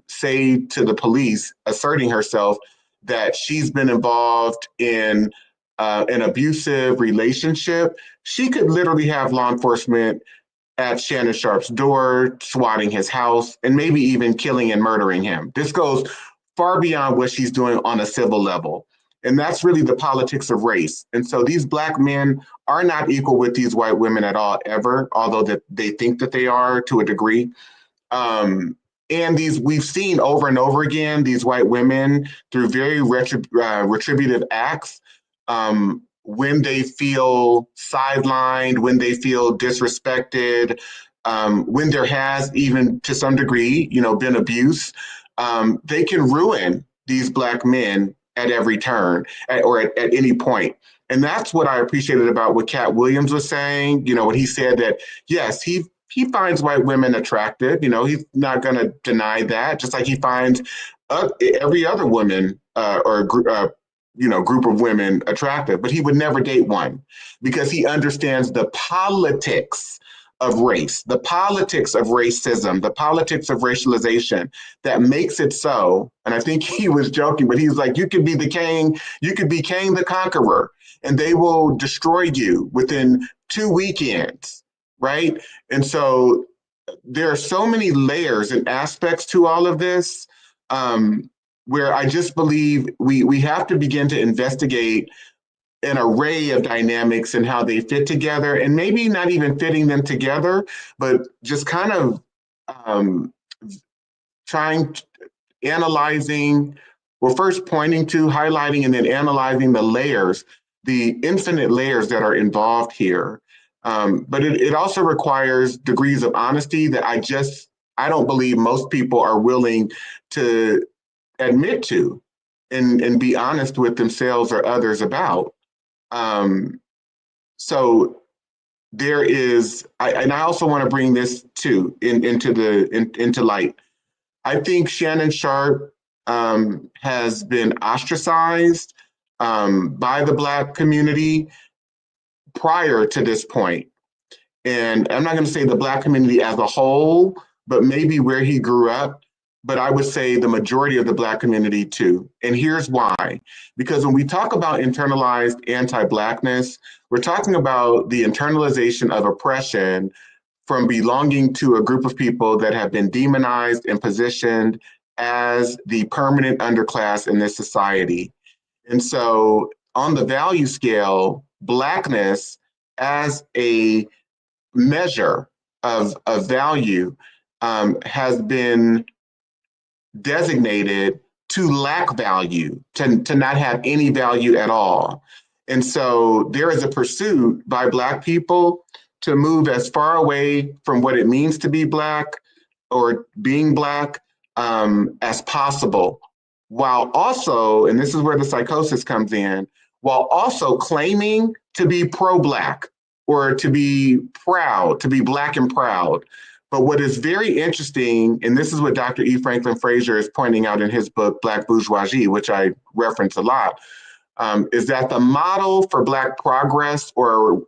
say to the police, asserting herself, that she's been involved in an abusive relationship, she could literally have law enforcement at Shannon Sharpe's door, swatting his house, and maybe even killing and murdering him. This goes far beyond what she's doing on a civil level. And that's really the politics of race. And so these Black men are not equal with these white women at all, ever, although that they think that they are to a degree. And we've seen over and over again, these white women through very retributive acts, when they feel sidelined, when they feel disrespected, when there has even to some degree, you know, been abuse, they can ruin these Black men at every turn or at any point. And that's what I appreciated about what Cat Williams was saying, you know, when he said that, yes, he finds white women attractive. You know, he's not going to deny that, just like he finds every other woman or group of women attractive. But he would never date one because he understands the politics of race, the politics of racism, the politics of racialization that makes it so. And I think he was joking, but he was like, you could be the king, you could be Cain the Conqueror, and they will destroy you within 2 weekends. Right. And so there are so many layers and aspects to all of this, where I just believe we have to begin to investigate an array of dynamics and how they fit together, and maybe not even fitting them together, but just kind of analyzing, well, first pointing to, highlighting, and then analyzing the layers, the infinite layers that are involved here. But it also requires degrees of honesty that I don't believe most people are willing to admit to and be honest with themselves or others about. So there is, and I also want to bring this too into light. I think Shannon Sharpe has been ostracized by the Black community prior to this point. And I'm not going to say the Black community as a whole, but maybe where he grew up. But I would say the majority of the Black community too. And here's why. Because when we talk about internalized anti-Blackness, we're talking about the internalization of oppression from belonging to a group of people that have been demonized and positioned as the permanent underclass in this society. And so on the value scale, Blackness as a measure of value has been designated to lack value, to not have any value at all. And so there is a pursuit by Black people to move as far away from what it means to be Black or being Black as possible, while also, and this is where the psychosis comes in, while also claiming to be pro-Black or to be proud, to be Black and proud. But what is very interesting, and this is what Dr. E. Franklin Frazier is pointing out in his book, Black Bourgeoisie, which I reference a lot, is that the model for Black progress or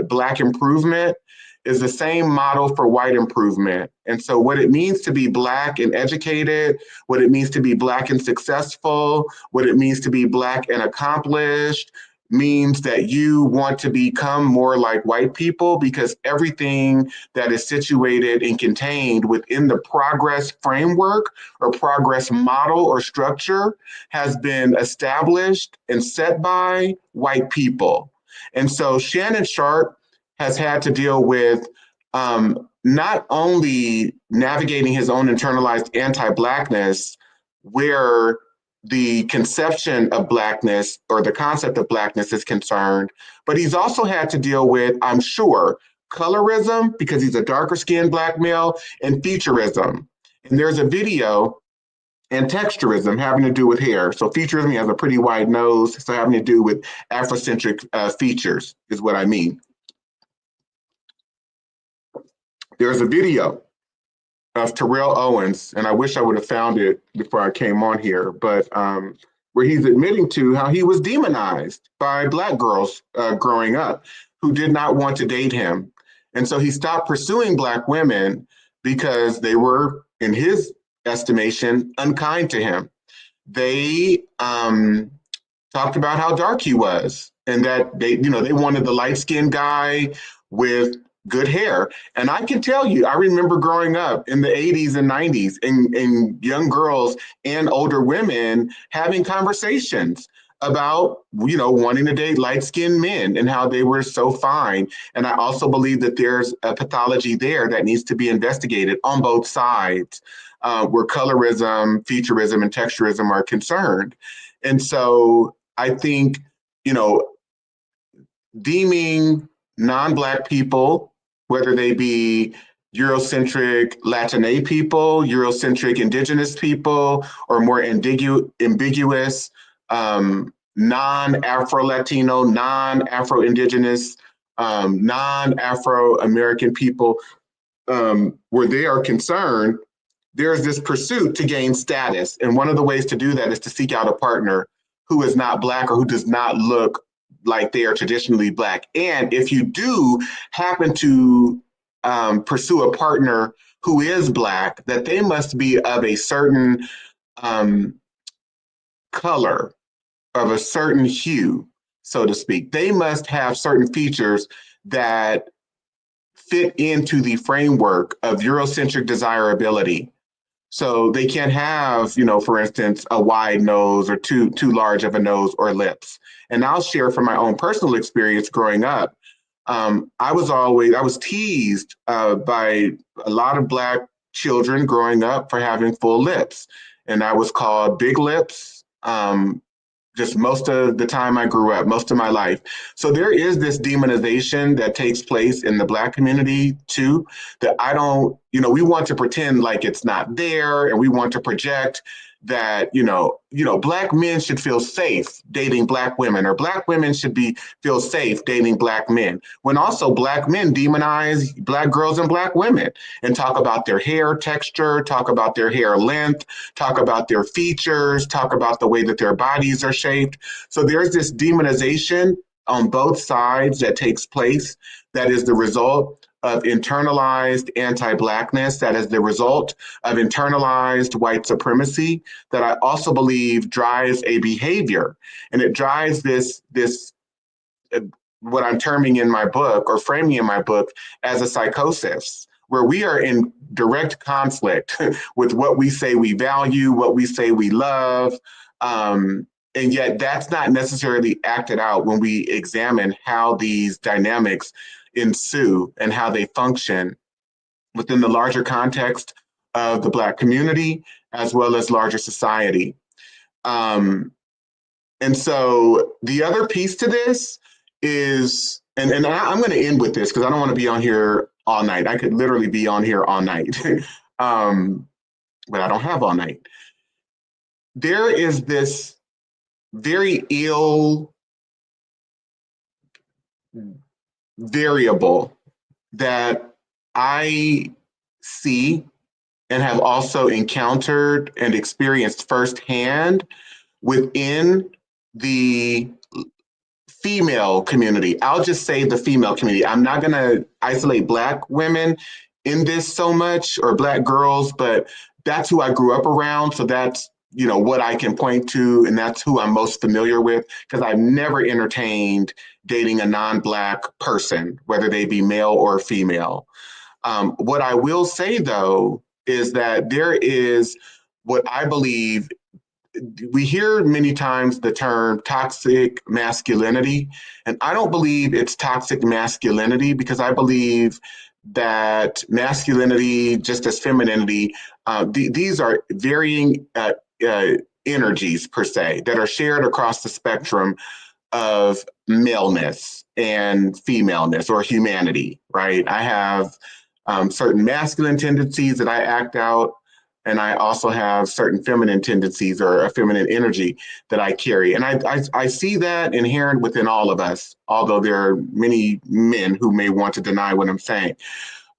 Black improvement is the same model for white improvement. And so what it means to be Black and educated, what it means to be Black and successful, what it means to be Black and accomplished, means that you want to become more like white people, because everything that is situated and contained within the progress framework or progress model or structure has been established and set by white people. And so Shannon Sharpe has had to deal with not only navigating his own internalized anti-Blackness, where the conception of Blackness or the concept of Blackness is concerned, but he's also had to deal with, I'm sure, colorism, because he's a darker skinned Black male, and featureism. And there's a video, and texturism having to do with hair. So featureism, he has a pretty wide nose, so having to do with Afrocentric features is what I mean. There's a video of Terrell Owens, and I wish I would have found it before I came on here, but where he's admitting to how he was demonized by Black girls growing up who did not want to date him. And so he stopped pursuing Black women because they were, in his estimation, unkind to him. They talked about how dark he was, and that they wanted the light-skinned guy with good hair. And I can tell you, I remember growing up in the 80s and 90s, and young girls and older women having conversations about, wanting to date light-skinned men and how they were so fine. And I also believe that there's a pathology there that needs to be investigated on both sides, where colorism, featureism, and texturism are concerned. And so I think, deeming non-Black people, whether they be Eurocentric Latina people, Eurocentric Indigenous people, or more ambiguous non-Afro-Latino, non-Afro-Indigenous, non-Afro-American people, where they are concerned, there's this pursuit to gain status. And one of the ways to do that is to seek out a partner who is not Black or who does not look like they are traditionally Black. And if you do happen to pursue a partner who is Black, that they must be of a certain color, of a certain hue, so to speak. They must have certain features that fit into the framework of Eurocentric desirability. So they can't have, for instance, a wide nose or too large of a nose or lips. And I'll share from my own personal experience growing up. I was teased by a lot of Black children growing up for having full lips. And I was called big lips, just most of the time I grew up, most of my life. So there is this demonization that takes place in the Black community too, that we want to pretend like it's not there, and we want to project that, Black men should feel safe dating Black women, or Black women should feel safe dating Black men, when also Black men demonize Black girls and Black women and talk about their hair texture, talk about their hair length, talk about their features, talk about the way that their bodies are shaped. So there's this demonization on both sides that takes place, that is the result of internalized anti-Blackness, that is the result of internalized white supremacy, that I also believe drives a behavior. And it drives this what I'm terming in my book, or framing in my book, as a psychosis, where we are in direct conflict with what we say we value, what we say we love. And yet that's not necessarily acted out when we examine how these dynamics ensue and how they function within the larger context of the Black community, as well as larger society. And so the other piece to this is, and I'm going to end with this because I don't want to be on here all night. I could literally be on here all night, but I don't have all night. There is this very ill variable that I see and have also encountered and experienced firsthand within the female community. I'll just say the female community. I'm not going to isolate Black women in this so much, or Black girls, but that's who I grew up around. So that's, what I can point to, and that's who I'm most familiar with, because I've never entertained dating a non-Black person, whether they be male or female. What I will say, though, is that there is what I believe, we hear many times the term toxic masculinity, and I don't believe it's toxic masculinity, because I believe that masculinity, just as femininity, these are varying energies per se that are shared across the spectrum of maleness and femaleness or humanity, right? I have certain masculine tendencies that I act out, and I also have certain feminine tendencies or a feminine energy that I carry. And I see that inherent within all of us, although there are many men who may want to deny what I'm saying.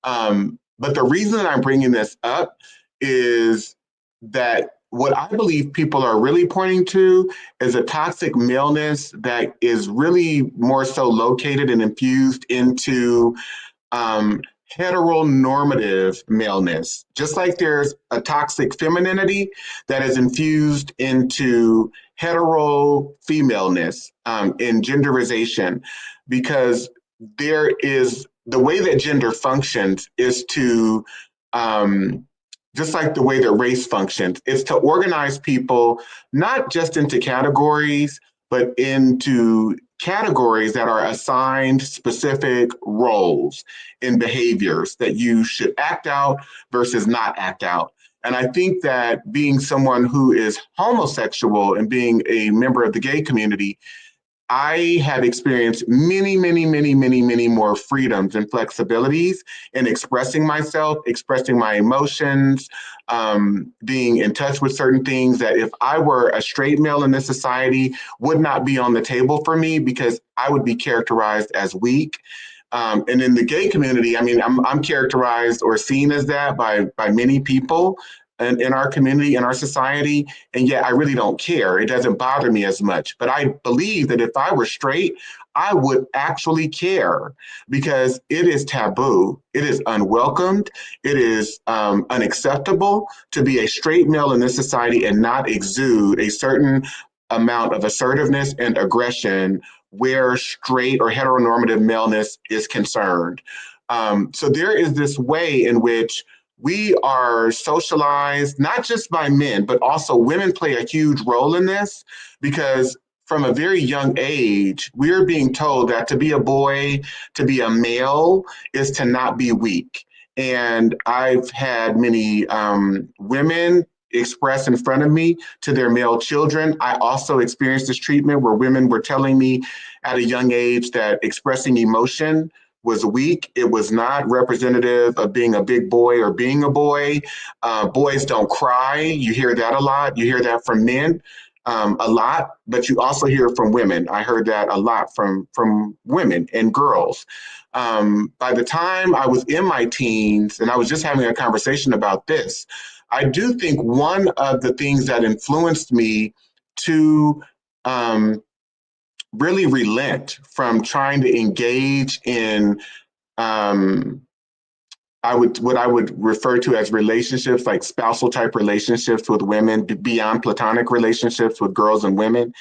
But the reason that I'm bringing this up is that what I believe people are really pointing to is a toxic maleness that is really more so located and infused into heteronormative maleness. Just like there's a toxic femininity that is infused into hetero femaleness in genderization, because there is the way that gender functions is to just like the way that race functions, is to organize people not just into categories, but into categories that are assigned specific roles and behaviors that you should act out versus not act out. And I think that being someone who is homosexual and being a member of the gay community, I have experienced many, many, many, many, many more freedoms and flexibilities in expressing myself, expressing my emotions, being in touch with certain things that if I were a straight male in this society would not be on the table for me, because I would be characterized as weak. And in the gay community, I mean, I'm characterized or seen as that by many people in our community, in our society, and yet I really don't care. It doesn't bother me as much. But I believe that if I were straight, I would actually care, because it is taboo. It is unwelcomed. It is unacceptable to be a straight male in this society and not exude a certain amount of assertiveness and aggression where straight or heteronormative maleness is concerned. So there is this way in which we are socialized, not just by men, but also women play a huge role in this, because from a very young age, we're being told that to be a boy, to be a male, is to not be weak. And I've had many women express in front of me to their male children. I also experienced this treatment where women were telling me at a young age that expressing emotion was weak. It was not representative of being a big boy or being a boy. Boys don't cry. You hear that a lot. You hear that from men a lot, but you also hear it from women. I heard that a lot from women and girls. By the time I was in my teens, and I was just having a conversation about this, I do think one of the things that influenced me to really relent from trying to engage in what I would refer to as relationships, like spousal type relationships with women, beyond platonic relationships with girls and women,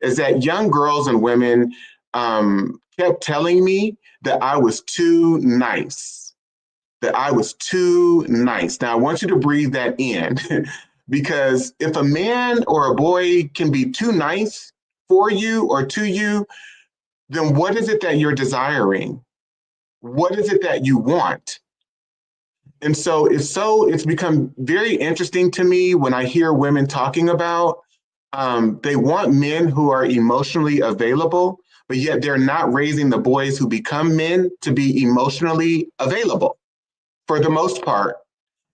is that young girls and women kept telling me that I was too nice. That I was too nice. Now I want you to breathe that in, because if a man or a boy can be too nice for you or to you, then what is it that you're desiring? What is it that you want? And so it's become very interesting to me when I hear women talking about they want men who are emotionally available, but yet they're not raising the boys who become men to be emotionally available for the most part.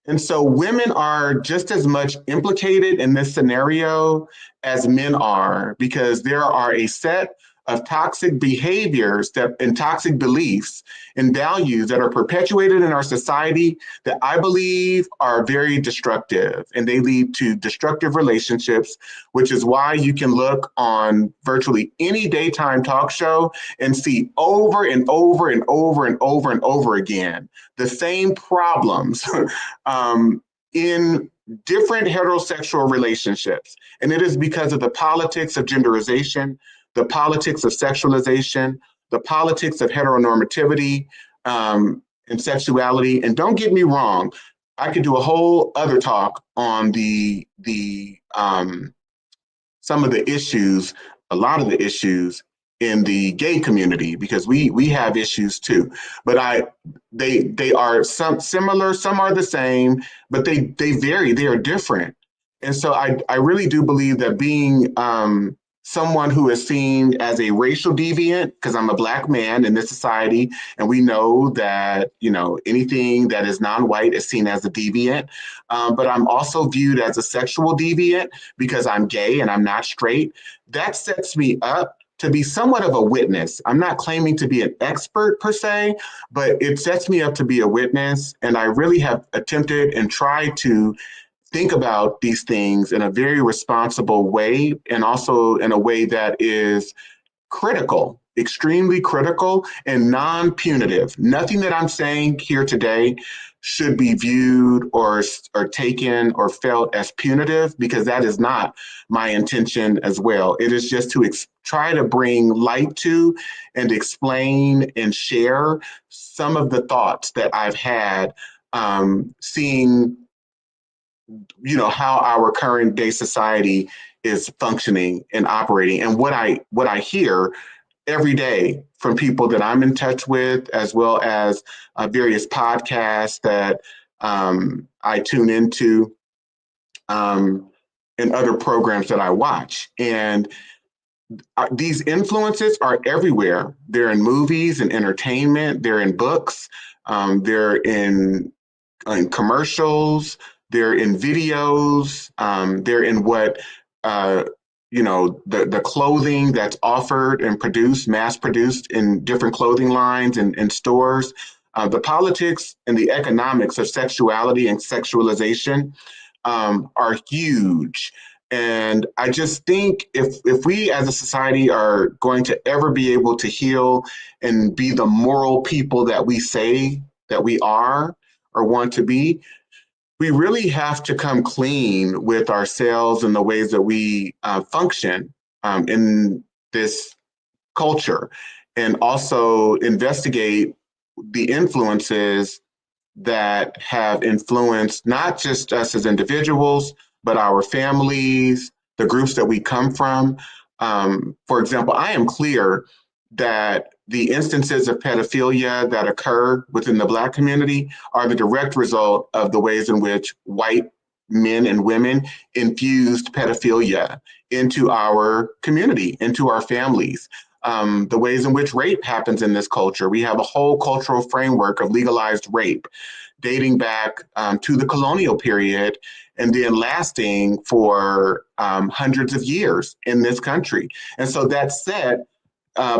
And so women are just as much implicated in this scenario as men are, because there are a set of toxic behaviors and toxic beliefs and values that are perpetuated in our society that I believe are very destructive, and they lead to destructive relationships, which is why you can look on virtually any daytime talk show and see over and over and over and over and over again the same problems in different heterosexual relationships. And it is because of the politics of genderization, the politics of sexualization, the politics of heteronormativity and sexuality. And don't get me wrong, I could do a whole other talk on some of the issues, a lot of the issues in the gay community, because we have issues too. But they are some similar, some are the same, but they vary, they are different. And so I really do believe that being someone who is seen as a racial deviant, because I'm a Black man in this society, and we know that, you know, anything that is non-white is seen as a deviant. But I'm also viewed as a sexual deviant because I'm gay and I'm not straight. That sets me up to be somewhat of a witness. I'm not claiming to be an expert per se, but it sets me up to be a witness. And I really have attempted and tried to think about these things in a very responsible way, and also in a way that is critical, extremely critical, and non-punitive. Nothing that I'm saying here today should be viewed or taken or felt as punitive, because that is not my intention as well. It is just to try to bring light to and explain and share some of the thoughts that I've had seeing, you know, how our current day society is functioning and operating, and what I hear every day from people that I'm in touch with, as well as various podcasts that I tune into, and other programs that I watch. And these influences are everywhere. They're in movies and entertainment, they're in books, they're in commercials, they're in videos, they're in what you know, the clothing that's offered and produced, mass produced in different clothing lines and stores. The politics and the economics of sexuality and sexualization are huge. And I just think if we as a society are going to ever be able to heal and be the moral people that we say that we are or want to be, we really have to come clean with ourselves and the ways that we function in this culture, and also investigate the influences that have influenced not just us as individuals, but our families, the groups that we come from. For example, I am clear that the instances of pedophilia that occur within the Black community are the direct result of the ways in which white men and women infused pedophilia into our community, into our families. The ways in which rape happens in this culture. We have a whole cultural framework of legalized rape dating back to the colonial period, and then lasting for hundreds of years in this country. And so that set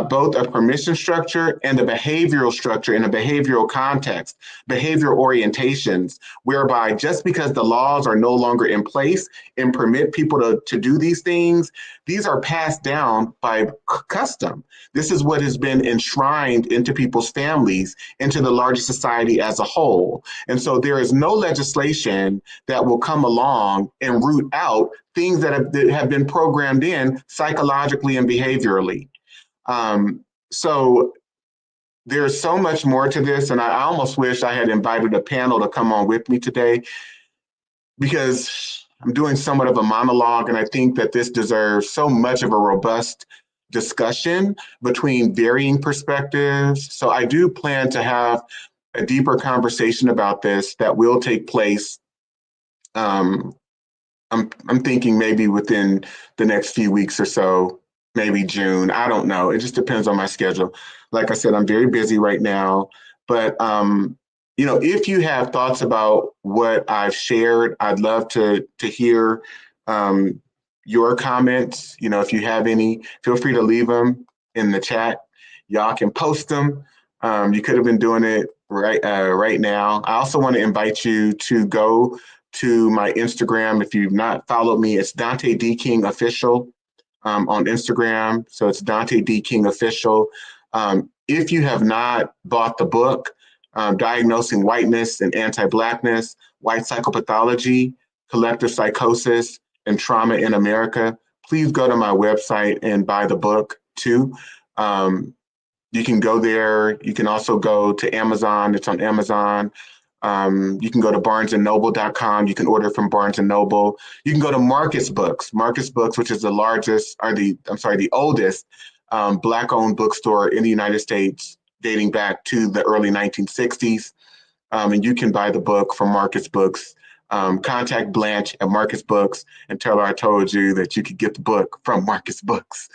both a permission structure and a behavioral structure in a behavioral context, behavioral orientations, whereby just because the laws are no longer in place and permit people to do these things, these are passed down by custom. This is what has been enshrined into people's families, into the larger society as a whole. And so there is no legislation that will come along and root out things that have been programmed in psychologically and behaviorally. So there's so much more to this, and I almost wish I had invited a panel to come on with me today, because I'm doing somewhat of a monologue, and I think that this deserves so much of a robust discussion between varying perspectives. So I do plan to have a deeper conversation about this that will take place. I'm thinking maybe within the next few weeks or so. Maybe June. I don't know. It just depends on my schedule. Like I said, I'm very busy right now. But you know, if you have thoughts about what I've shared, I'd love to hear your comments. You know, if you have any, feel free to leave them in the chat. Y'all can post them. You could have been doing it right now. I also want to invite you to go to my Instagram. If you've not followed me, it's Dante D. King Official on Instagram. So it's Dante D. King Official. If you have not bought the book, Diagnosing Whiteness and Anti-Blackness, White Psychopathology, Collective Psychosis, and Trauma in America, please go to my website and buy the book too. You can go there. You can also go to Amazon. It's on Amazon. You can go to barnesandnoble.com. You can order from Barnes and Noble. You can go to Marcus Books. Marcus Books, which is the oldest Black-owned bookstore in the United States, dating back to the early 1960s. And you can buy the book from Marcus Books. Contact Blanche at Marcus Books and tell her I told you that you could get the book from Marcus Books.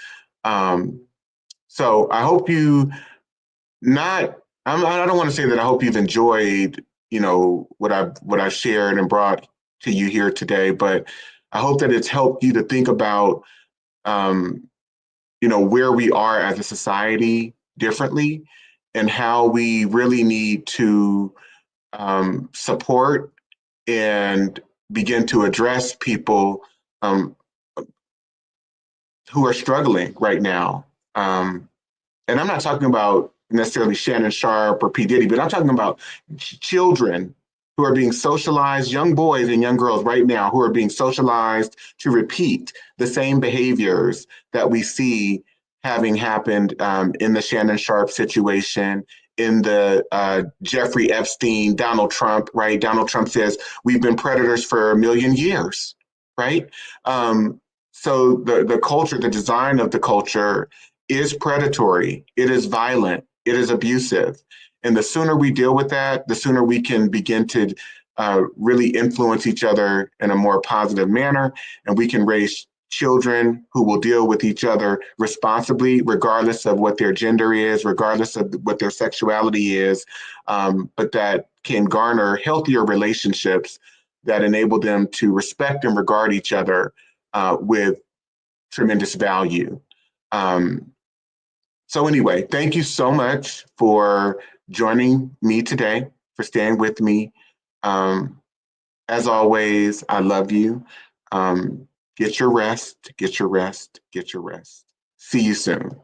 So I hope I don't want to say that I hope you've enjoyed, what I've shared and brought to you here today, but I hope that it's helped you to think about, where we are as a society differently and how we really need to support and begin to address people who are struggling right now. And I'm not talking about necessarily Shannon Sharpe or P. Diddy, but I'm talking about children who are being socialized, young boys and young girls right now who are being socialized to repeat the same behaviors that we see having happened in the Shannon Sharpe situation, in the Jeffrey Epstein, Donald Trump, right? Donald Trump says, we've been predators for 1,000,000 years, right? So the culture, the design of the culture is predatory, it is violent, it is abusive. And the sooner we deal with that, the sooner we can begin to really influence each other in a more positive manner. And we can raise children who will deal with each other responsibly, regardless of what their gender is, regardless of what their sexuality is, but that can garner healthier relationships that enable them to respect and regard each other with tremendous value. So anyway, thank you so much for joining me today, for staying with me. As always, I love you. Get your rest, get your rest, get your rest. See you soon.